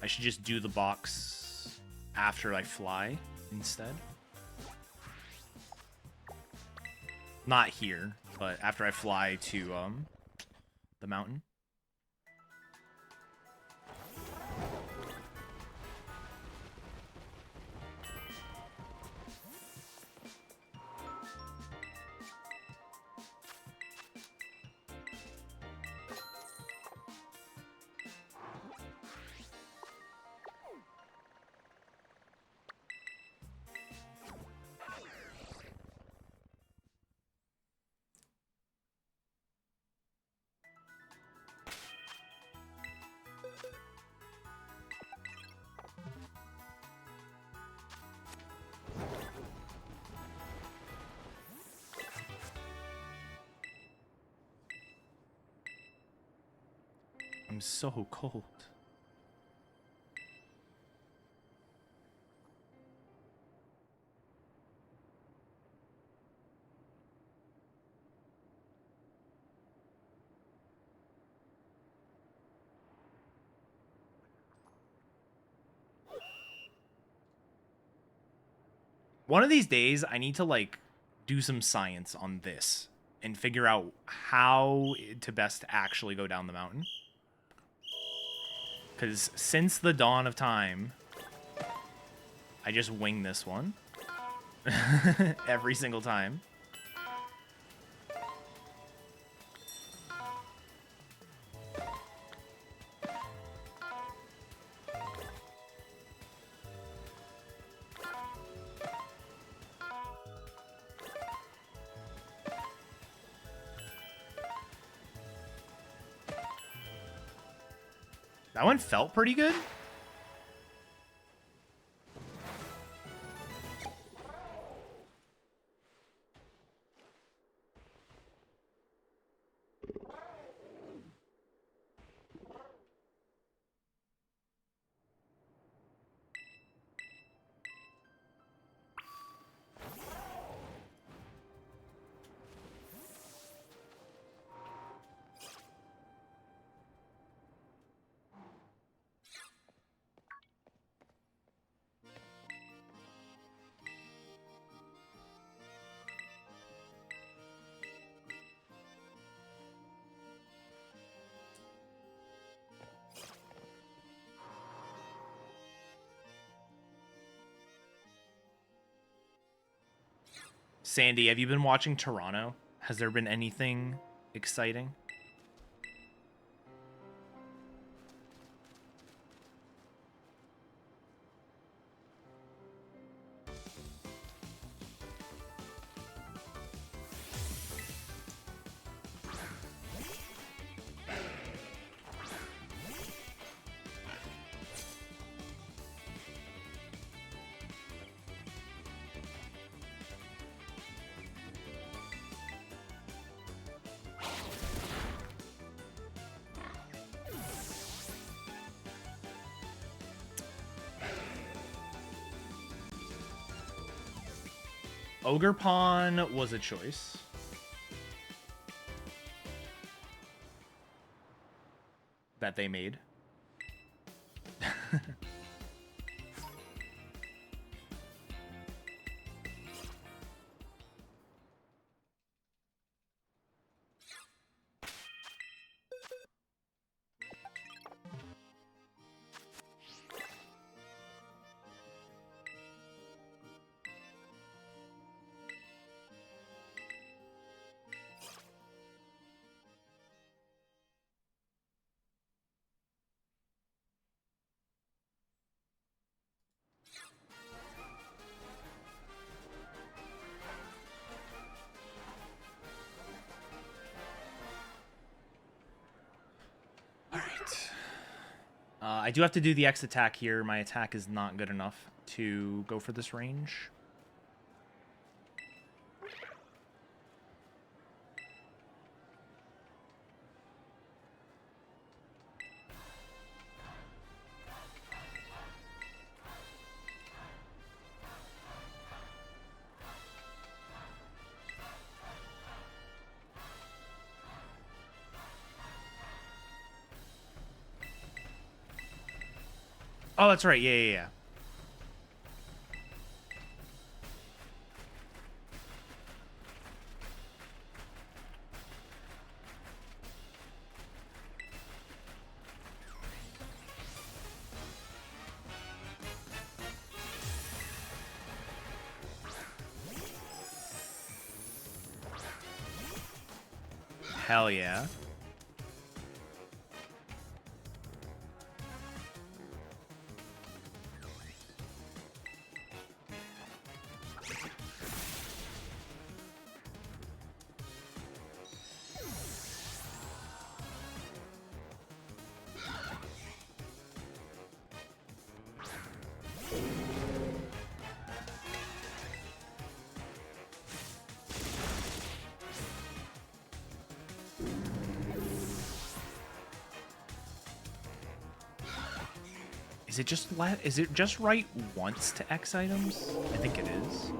I should just do the box after I fly instead. Not here, but after I fly to the mountain. I'm so cold. One of these days, I need to, like, do some science on this and figure out how to best actually go down the mountain. Because since the dawn of time, I just wing this one. Every single time. That one felt pretty good. Sandy, have you been watching Toronto? Has there been anything exciting? Ogre Pawn was a choice. That they made. I do have to do the X attack here. My attack is not good enough to go for this range. Oh, that's right. Yeah, yeah, yeah. Hell yeah. Is it just right once to X items? I think it is.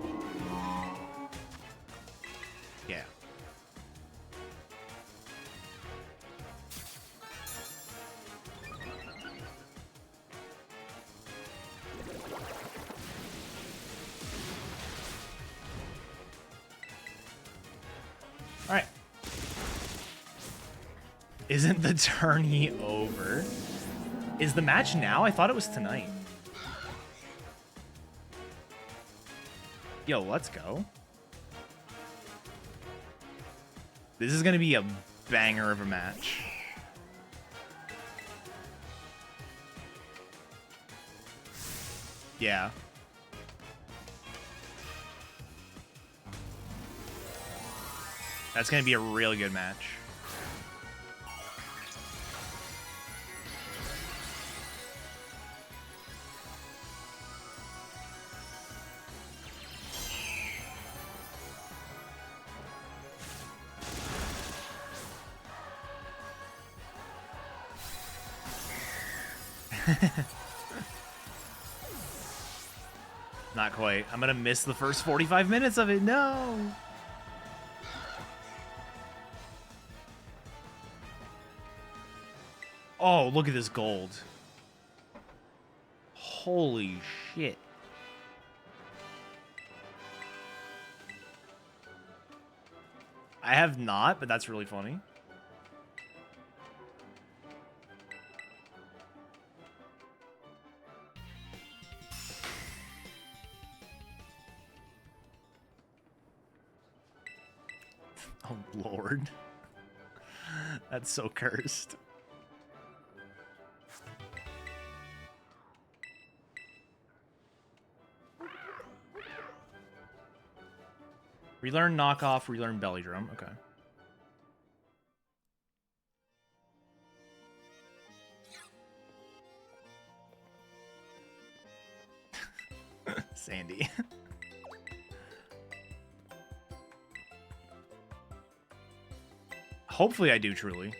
Yeah. All right. Isn't the tourney over? Is the match now? I thought it was tonight. Yo, let's go. This is gonna be a banger of a match. Yeah. That's gonna be a really good match. Not quite. I'm gonna miss the first 45 minutes of it. No. Oh, look at this gold. Holy shit. I have not, but that's really funny. Oh, Lord. That's so cursed. Relearn knockoff, relearn belly drum. Okay. Sandy. Hopefully I do truly.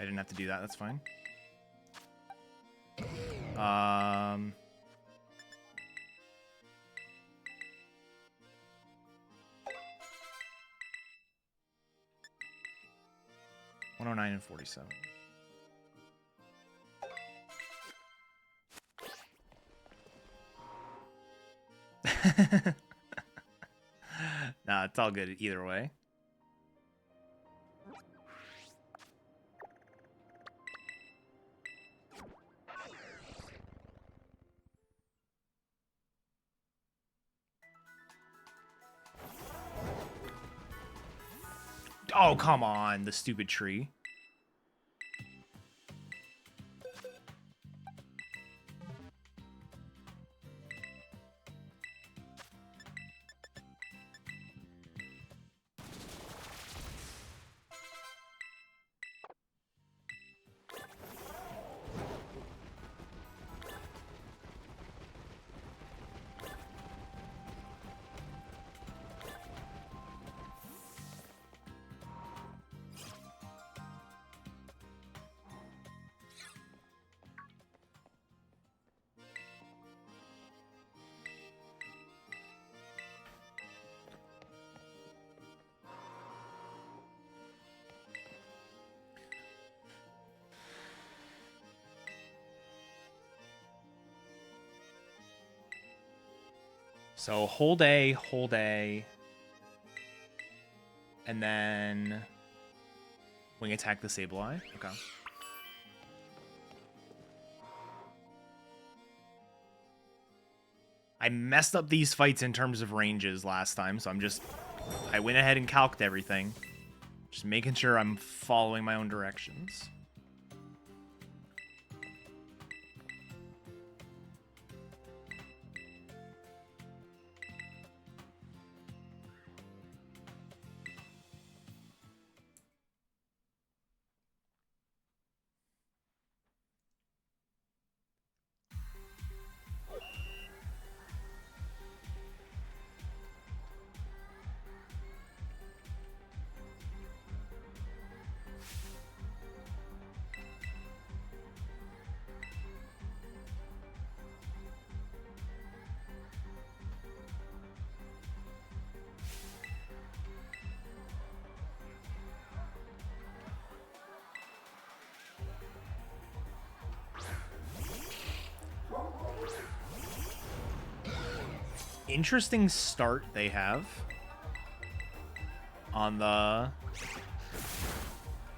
I didn't have to do that. That's fine. $109 and 47. Nah, it's all good either way. Oh, come on, the stupid tree. So hold A, and then wing attack the Sableye. Okay. I messed up these fights in terms of ranges last time, so I went ahead and calced everything. Just making sure I'm following my own directions. Interesting start they have on the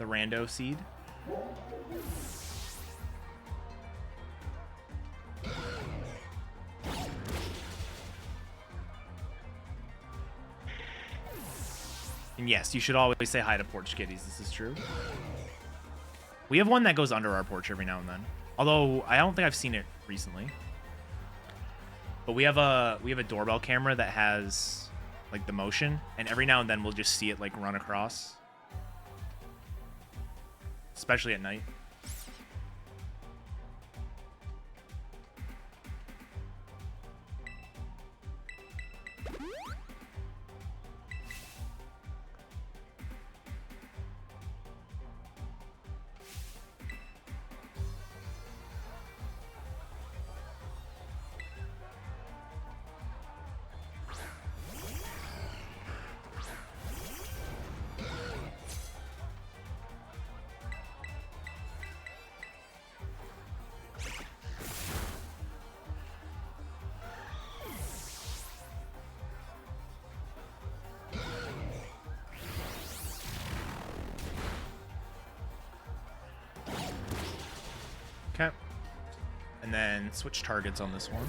rando seed. And yes, you should always say hi to porch kitties. This is true. We have one that goes under our porch every now and then. Although I don't think I've seen it recently. But we have a doorbell camera that has like the motion, and every now and then we'll just see it like run across. Especially at night. Okay. And then switch targets on this one.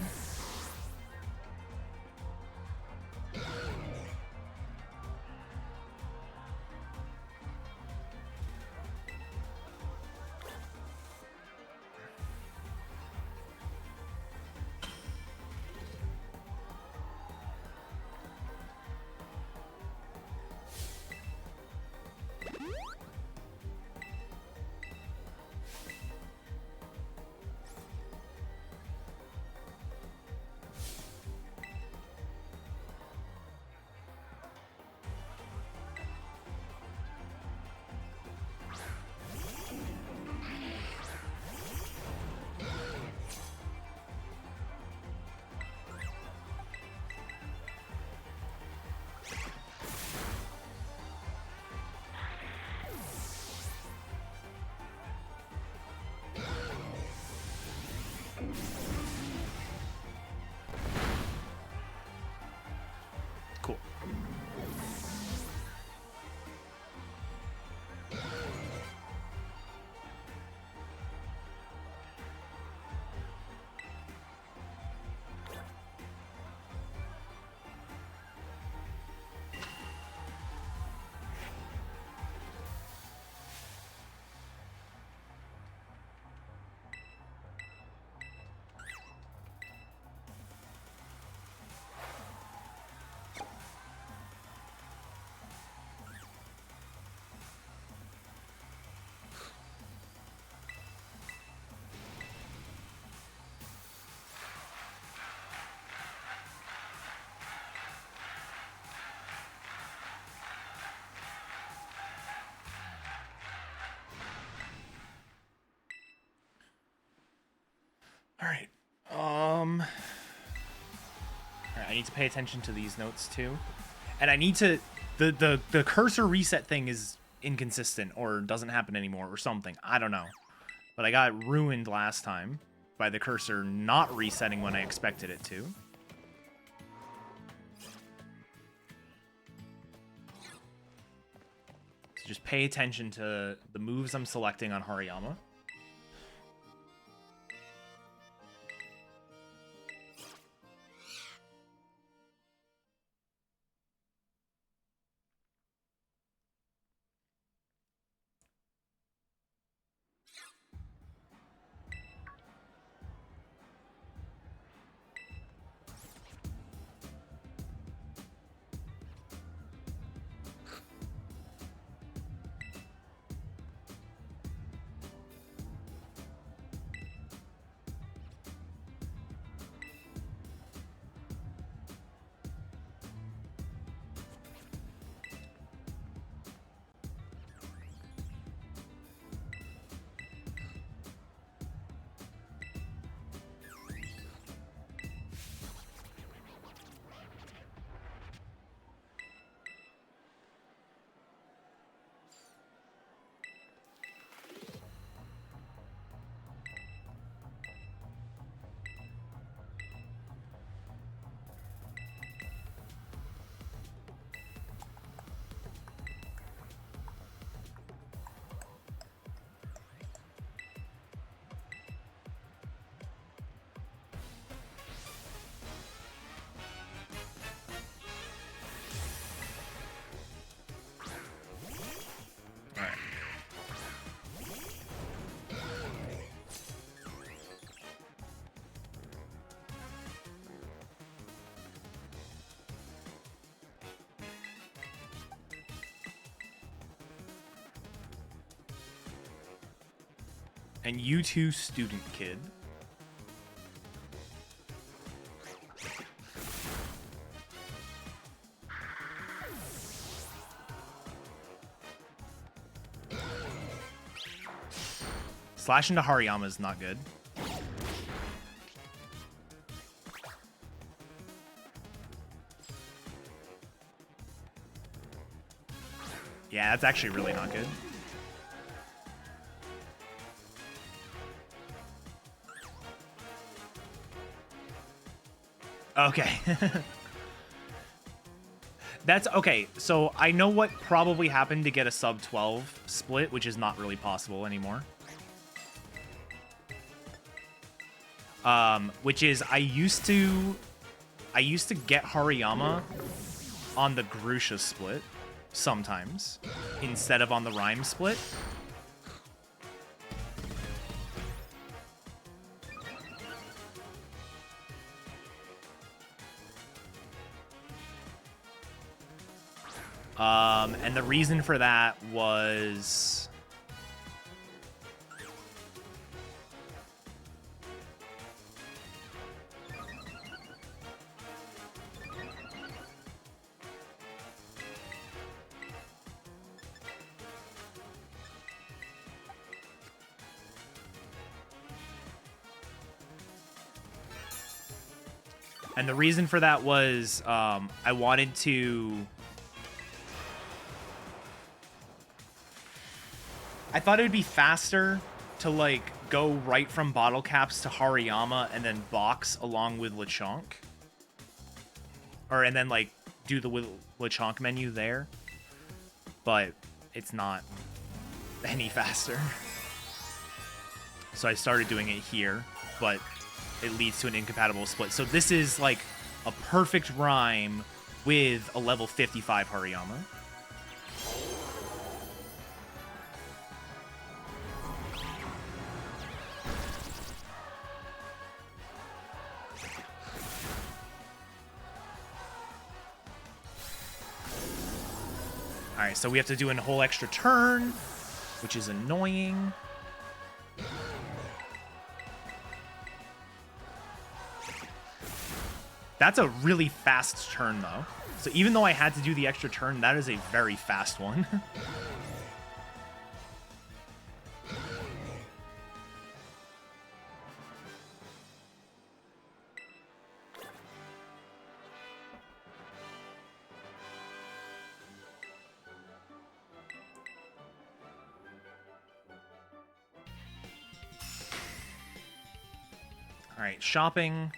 Cool. All right. All right, I need to pay attention to these notes too. And I need to the cursor reset thing is inconsistent or doesn't happen anymore or something. I don't know. But I got ruined last time by the cursor not resetting when I expected it to. just pay attention to the moves I'm selecting on Hariyama. And you too, student kid. Slash into Hariyama is not good. Yeah, that's actually really not good. Okay. That's okay. So I know what probably happened to get a sub 12 split, which is not really possible anymore. Which is I used to get Hariyama on the Grusha split sometimes instead of on the Rhyme split. And the reason for that was I wanted to... I thought it would be faster to, like, go right from Bottle Caps to Hariyama and then box along with Lechonk. And then, like, do the Lechonk menu there. But it's not any faster. So I started doing it here, but it leads to an incompatible split. So this is, like, a perfect rhyme with a level 55 Hariyama. Alright, so we have to do a whole extra turn, which is annoying. That's a really fast turn, though. So even though I had to do the extra turn, that is a very fast one. All right, shopping.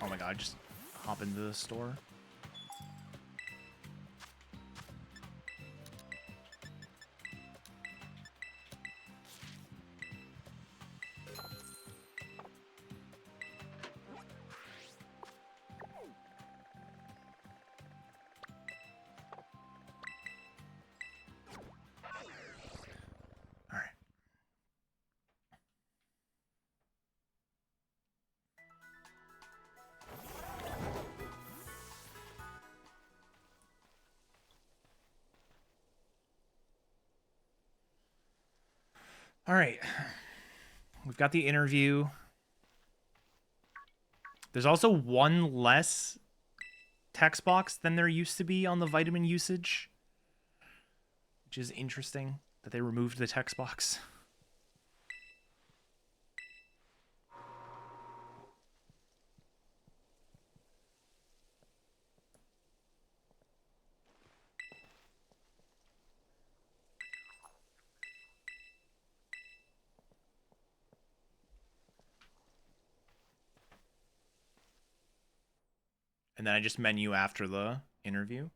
Oh my god, just hop into the store. All right. We've got the interview. There's also one less text box than there used to be on the vitamin usage, which is interesting that they removed the text box. And then I just menu after the interview.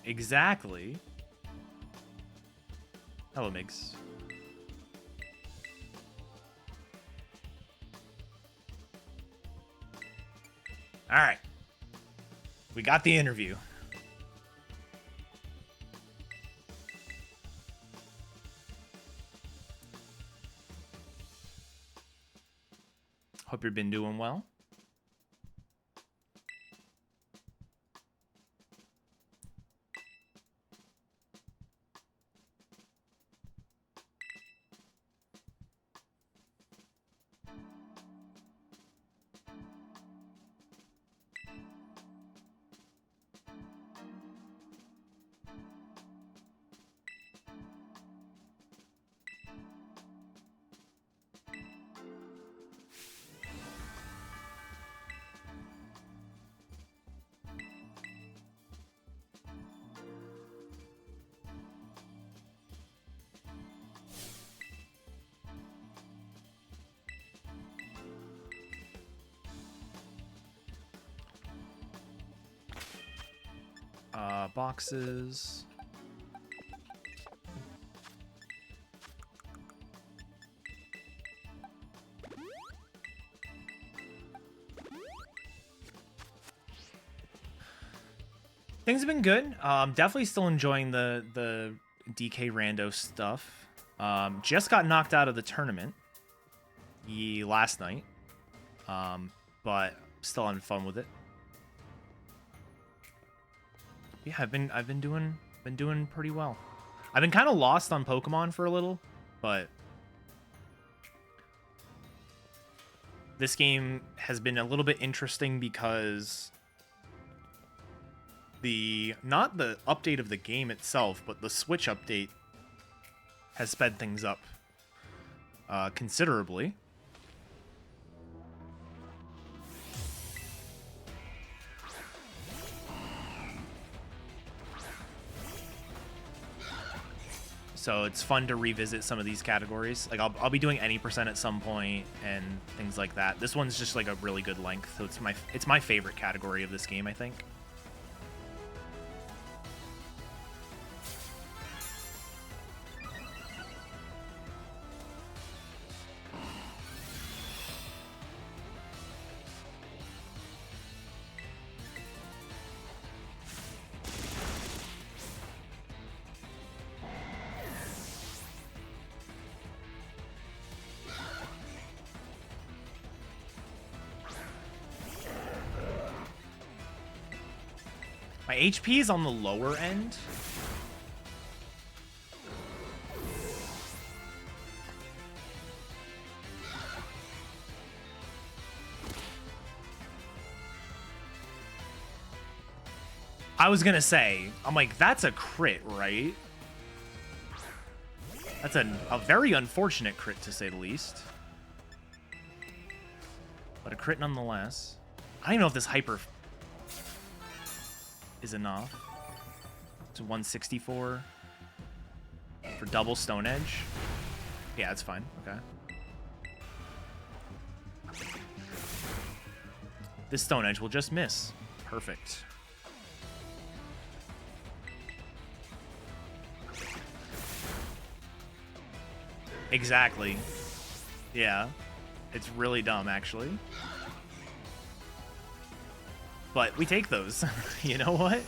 Exactly. Hello, Migs. All right. We got the interview. Hope you've been doing well. Boxes. Things have been good. Definitely still enjoying the DK rando stuff. Just got knocked out of the tournament last night. But still having fun with it. Yeah, I've been doing pretty well. I've been kind of lost on Pokemon for a little, but this game has been a little bit interesting because not the update of the game itself, but the Switch update has sped things up considerably. So it's fun to revisit some of these categories. Like I'll be doing any percent at some point and things like that. This one's just like a really good length, so it's my favorite category of this game, I think. My HP is on the lower end. I was gonna say, I'm like, that's a crit, right? That's a very unfortunate crit, to say the least. But a crit nonetheless. I don't even know if this hyper is enough. It's 164 for double Stone Edge. Yeah, that's fine. Okay. This Stone Edge will just miss. Perfect. Exactly. Yeah. It's really dumb, actually. But we take those. You know what?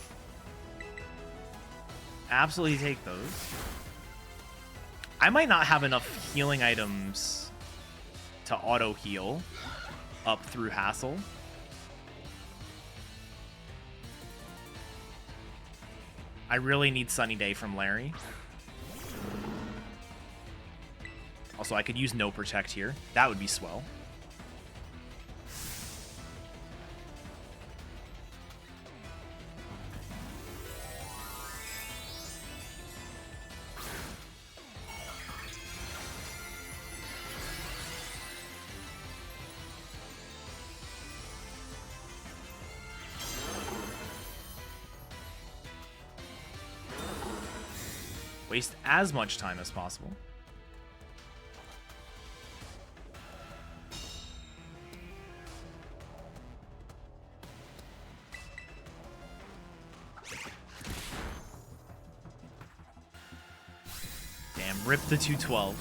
Absolutely take those. I might not have enough healing items to auto-heal up through Hassle. I really need Sunny Day from Larry. Also, I could use No Protect here. That would be swell. Waste as much time as possible. Damn, rip the 212.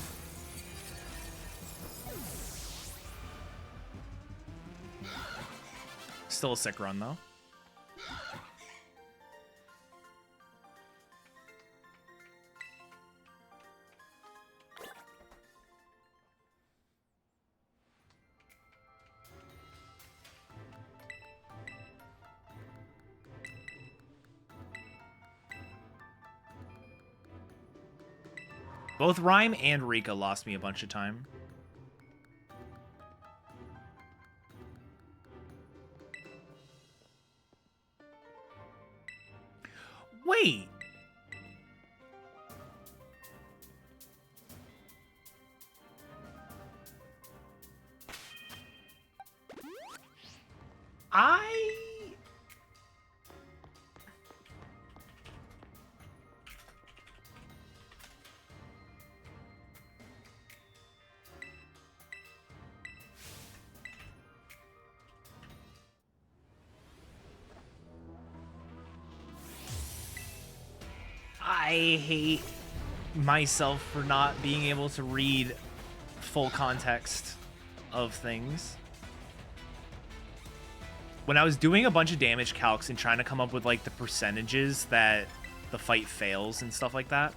Still a sick run, though. Both Rhyme and Rika lost me a bunch of time. Wait. I hate myself for not being able to read full context of things. When I was doing a bunch of damage calcs and trying to come up with like the percentages that the fight fails and stuff like that,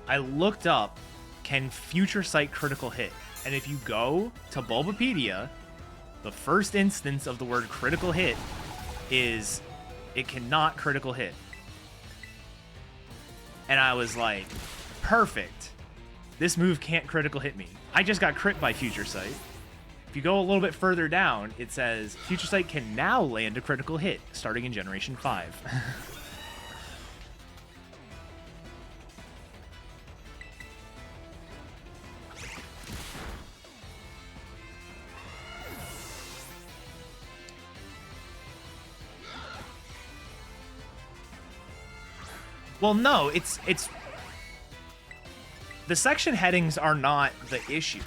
I looked up, can Future Sight critical hit? And if you go to Bulbapedia, the first instance of the word critical hit is it cannot critical hit. And I was like, perfect. This move can't critical hit me. I just got crit by Future Sight. If you go a little bit further down, it says Future Sight can now land a critical hit starting in Generation 5. Well, no, it's the section headings are not the issue.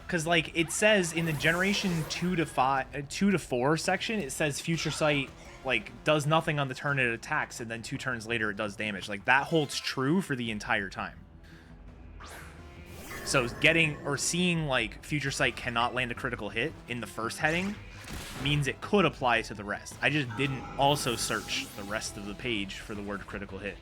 Cause like it says in the Generation 2 to 4 section, it says Future Sight like does nothing on the turn it attacks, and then 2 turns later it does damage. Like that holds true for the entire time. So getting or seeing like Future Sight cannot land a critical hit in the first heading means it could apply to the rest. I just didn't also search the rest of the page for the word critical hit.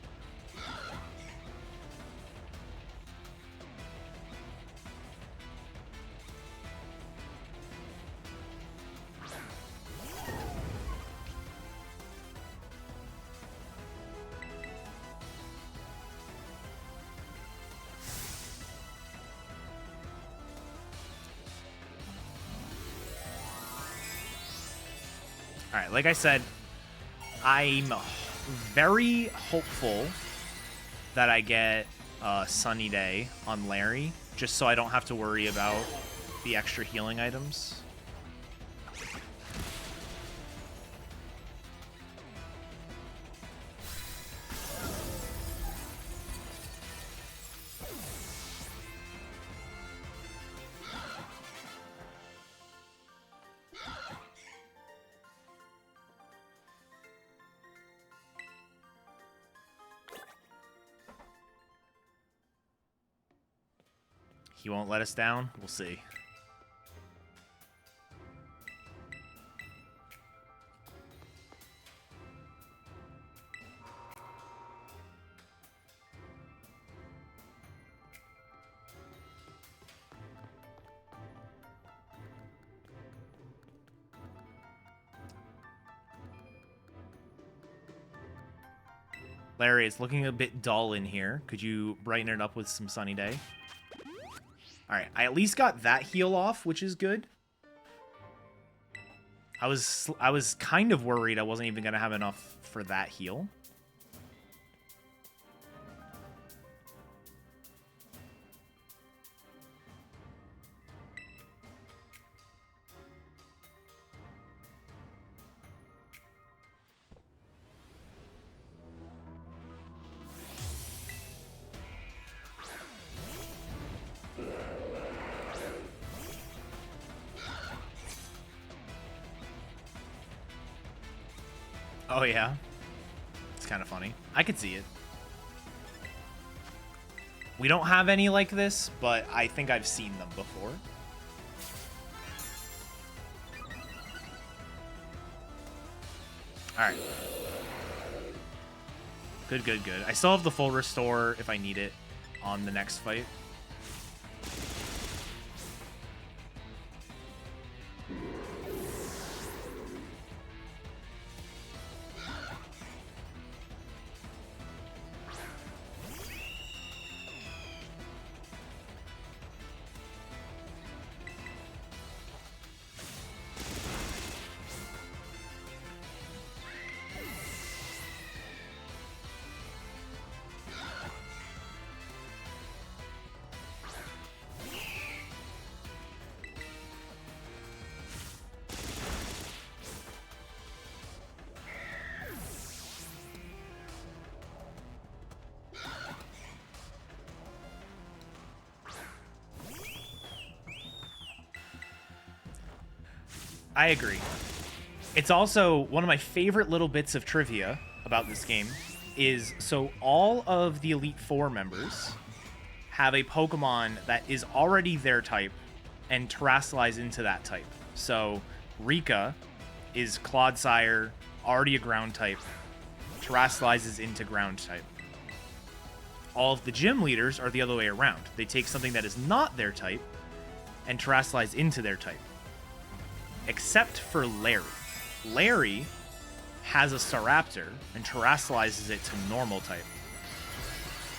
All right, like I said, I'm very hopeful that I get Sunny Day on Larry, just so I don't have to worry about the extra healing items. He won't let us down. We'll see. Larry, it's looking a bit dull in here. Could you brighten it up with some Sunny Day? All right, I at least got that heal off, which is good. I was kind of worried I wasn't even gonna have enough for that heal. Oh, yeah. It's kind of funny. I could see it. We don't have any like this, but I think I've seen them before. Alright. Good, good, good. I still have the full restore if I need it on the next fight. I agree. It's also one of my favorite little bits of trivia about this game is, so all of the Elite Four members have a Pokemon that is already their type and terrestrialize into that type. So Rika is Clodsire, already a ground type, terrestrializes into ground type. All of the gym leaders are the other way around. They take something that is not their type and terrestrialize into their type. Except for Larry. Larry has a Staraptor and terrestrializes it to normal type.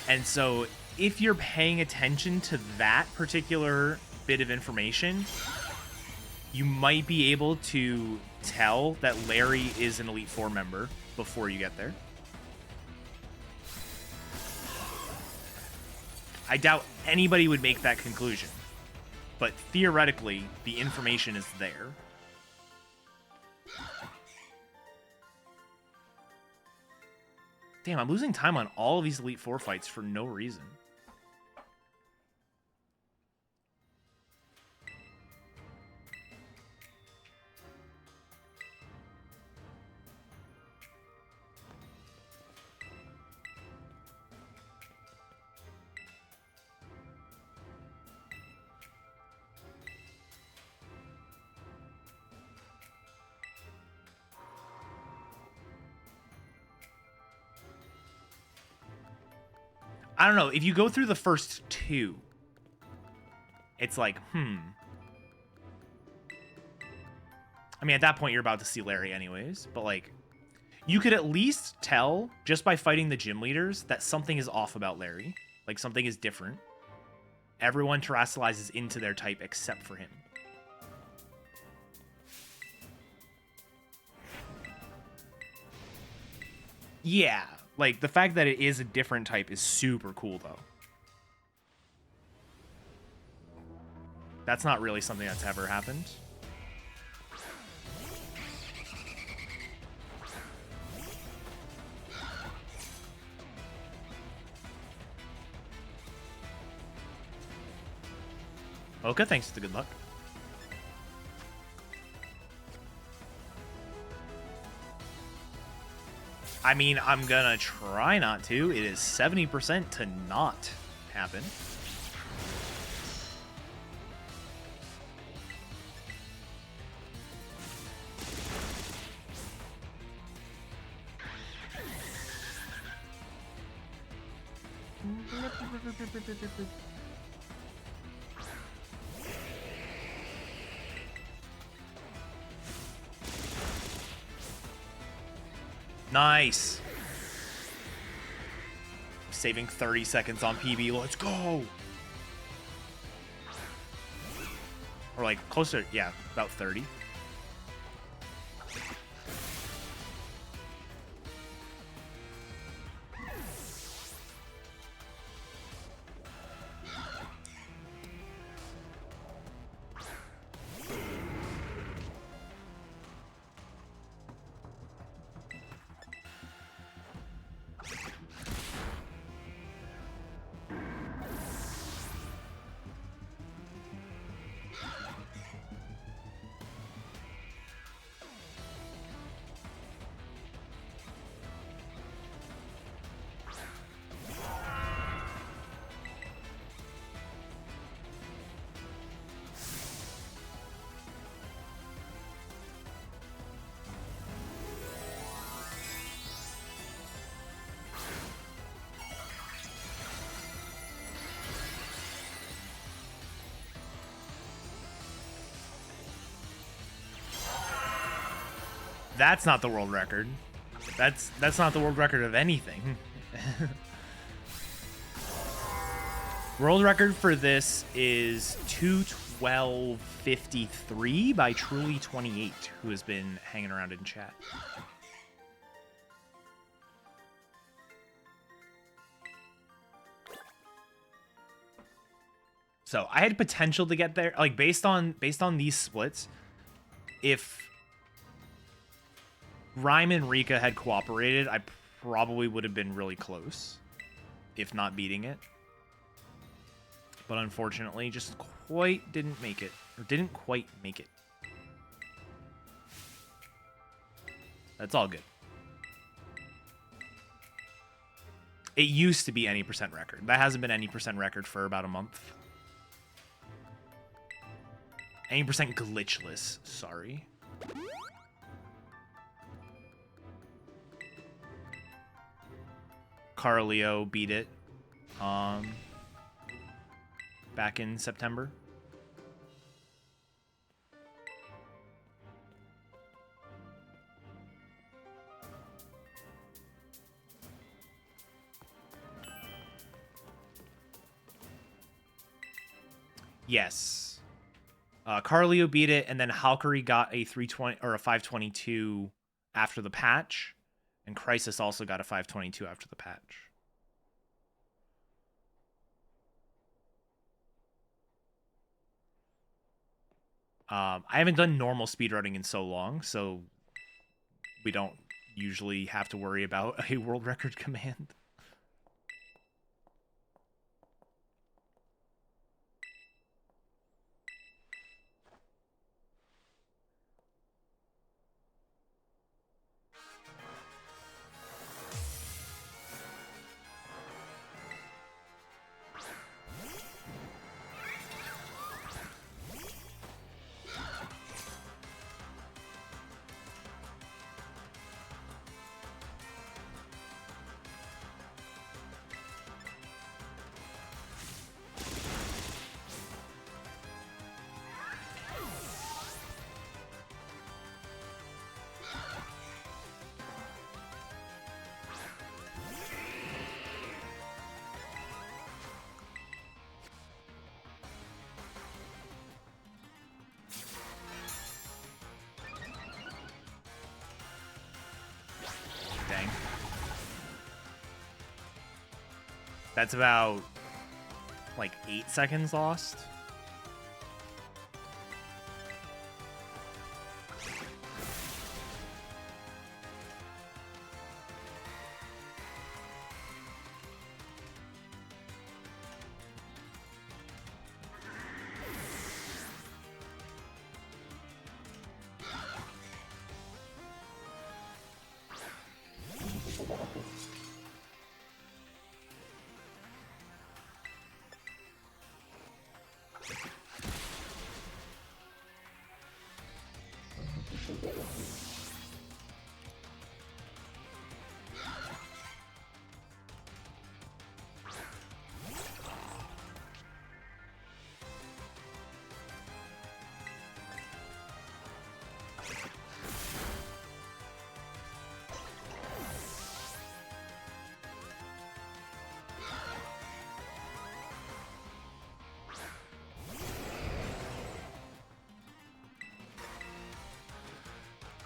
And so if you're paying attention to that particular bit of information, you might be able to tell that Larry is an Elite Four member before you get there. I doubt anybody would make that conclusion, but theoretically, the information is there. Damn, I'm losing time on all of these Elite Four fights for no reason. I don't know. If you go through the first two, it's like, I mean, at that point, you're about to see Larry anyways. But, like, you could at least tell, just by fighting the gym leaders, that something is off about Larry. Like, something is different. Everyone terrestrializes into their type except for him. Yeah, like the fact that it is a different type is super cool though. That's not really something that's ever happened. Oka, thanks for the good luck. I mean, I'm gonna try not to. It is 70% to not happen. Nice. Saving 30 seconds on PB. Let's go. Or like closer. Yeah, about 30. That's not the world record. That's not the world record of anything. World record for this is 2:12:53 by Truly28, who has been hanging around in chat. So I had potential to get there, like based on these splits. If Rhyme and Rika had cooperated, I probably would have been really close, if not beating it. But unfortunately, just quite didn't make it, or didn't quite make it. That's all good. It used to be any percent record. That hasn't been any percent record for about a month. Any percent glitchless, sorry. Carleo beat it back in September. Yes. Carleo beat it, and then Halkari got a 320 or a 522 after the patch. And Crisis also got a 522 after the patch. I haven't done normal speedrunning in so long, so we don't usually have to worry about a world record command. That's about like 8 seconds lost.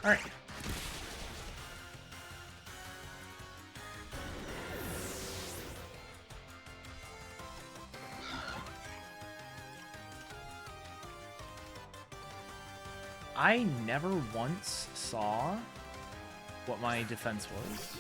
All right. I never once saw what my defense was.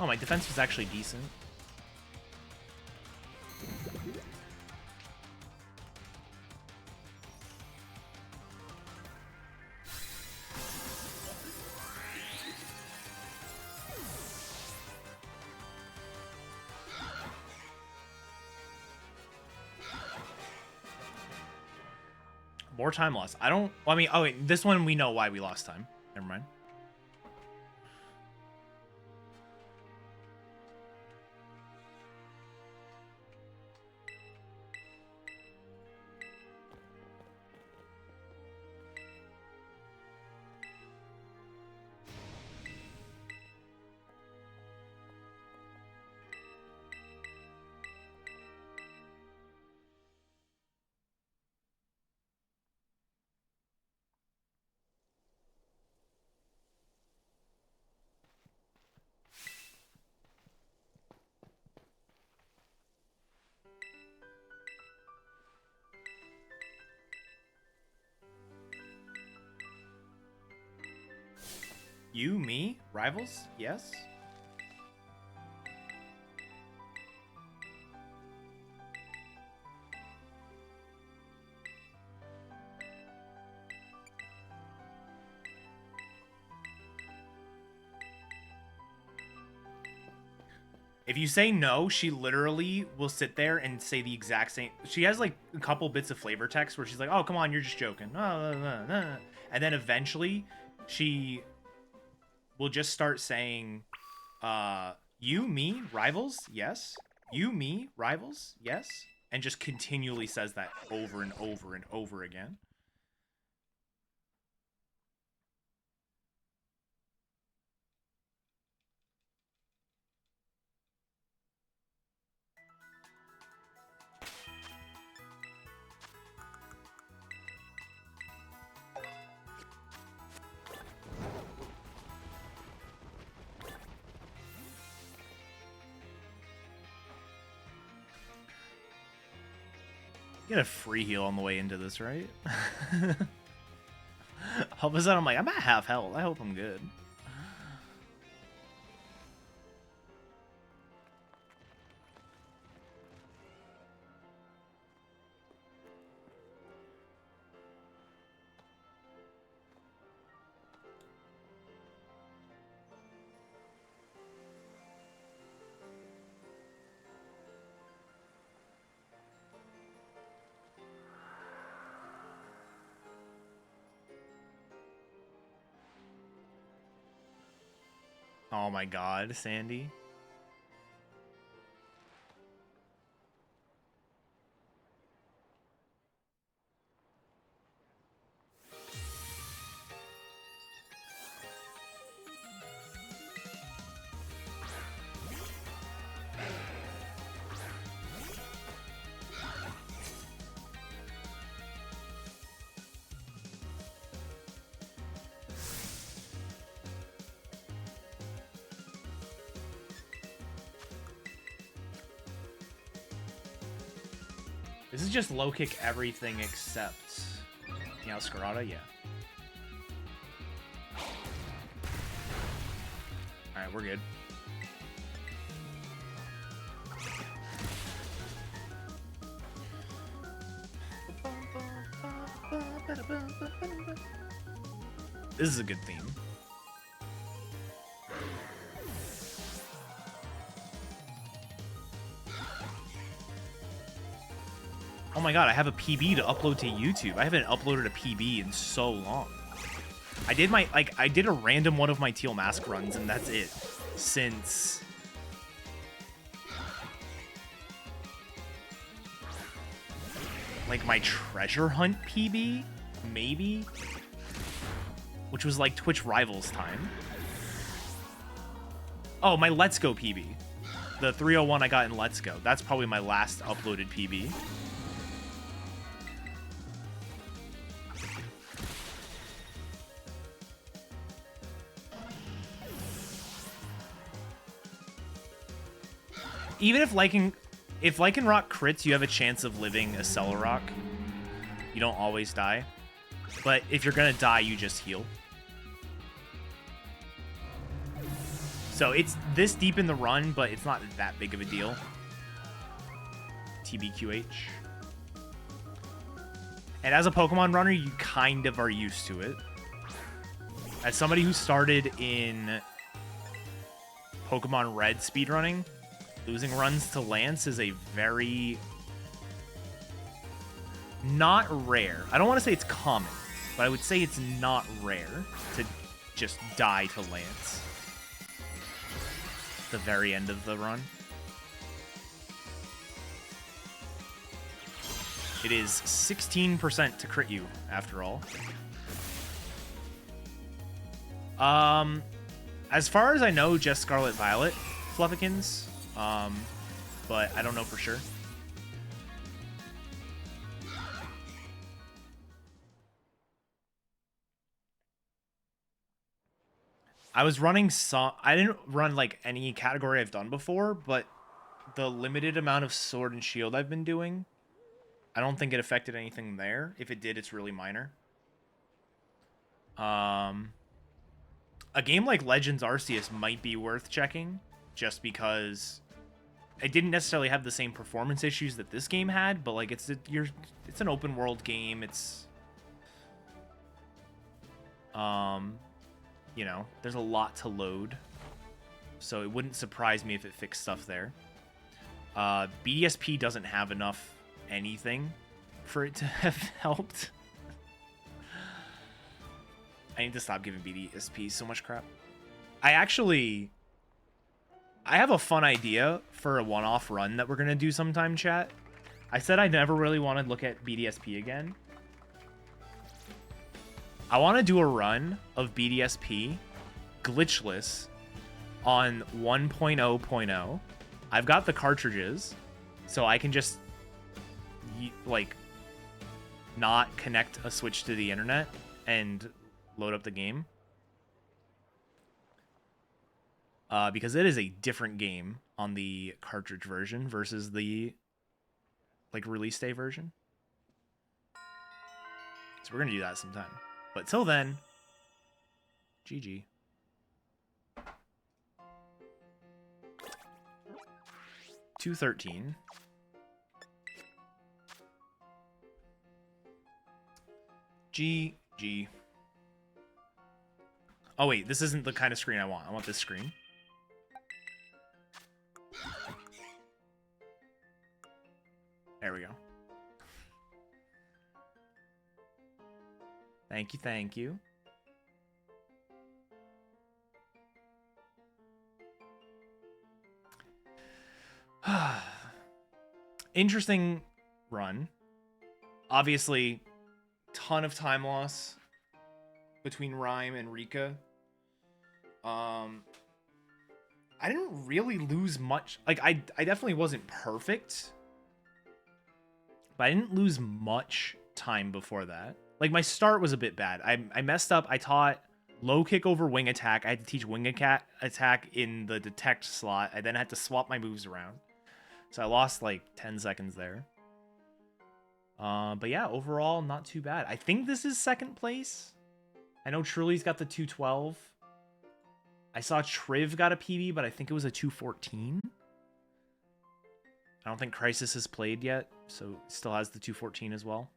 Oh, my defense was actually decent. More time lost. I don't... Well, I mean, oh, wait. This one, we know why we lost time. Never mind. You, me, rivals? Yes. If you say no, she literally will sit there and say the exact same. She has like a couple bits of flavor text where she's like, "Oh, come on, you're just joking." And then eventually she will just start saying, you, me, rivals? Yes. You, me, rivals? Yes. And just continually says that over and over and over again. Get a free heal on the way into this, right? All of a sudden, I'm like, I'm at half health. I hope I'm good. Oh my god, Sandy. This is just low kick everything except... Yeah, Scarlet, yeah. Alright, we're good. This is a good theme. Oh my god, I have a PB to upload to YouTube. I haven't uploaded a PB in so long. I did I did a random one of my Teal Mask runs, and that's it. Since... like, my treasure hunt PB? Maybe? Which was, like, Twitch Rivals time. Oh, my Let's Go PB. The 301 I got in Let's Go. That's probably my last uploaded PB. Even if Lycan Rock crits, you have a chance of living a Rock. You don't always die. But if you're gonna die, you just heal. So it's this deep in the run, but it's not that big of a deal. TBQH. And as a Pokemon runner, you kind of are used to it. As somebody who started in Pokemon Red speedrunning, losing runs to Lance is a very... not rare. I don't want to say it's common, but I would say it's not rare to just die to Lance. The very end of the run. It is 16% to crit you, after all. As far as I know, just Scarlet Violet Fluffykins. But I don't know for sure. I was running I didn't run like any category I've done before, but the limited amount of Sword and Shield I've been doing, I don't think it affected anything there. If it did, it's really minor. A game like Legends Arceus might be worth checking, just because it didn't necessarily have the same performance issues that this game had, but like it's an open world game. It's you know, there's a lot to load, so it wouldn't surprise me if it fixed stuff there. BDSP doesn't have enough anything for it to have helped. I need to stop giving BDSP so much crap. I have a fun idea for a one-off run that we're going to do sometime, chat. I said I never really want to look at BDSP again. I want to do a run of BDSP glitchless on 1.0.0. I've got the cartridges, so I can just like not connect a Switch to the internet and load up the game. Because it is a different game on the cartridge version versus the like release day version. So we're gonna do that sometime. But till then, GG. $213. GG. Oh wait, this isn't the kind of screen I want. I want this screen. There we go. Thank you, thank you. Interesting run. Obviously, ton of time loss between Rhyme and Rika. I didn't really lose much. Like, I definitely wasn't perfect, but I didn't lose much time before that. Like, my start was a bit bad. I messed up. I taught low kick over wing attack. I had to teach wing attack in the detect slot. I then had to swap my moves around. So I lost like 10 seconds there. But yeah, overall, not too bad. I think this is second place. I know Truly's got the 212. I saw Triv got a PB, but I think it was a 214. I don't think Crisis has played yet, so still has the 214 as well.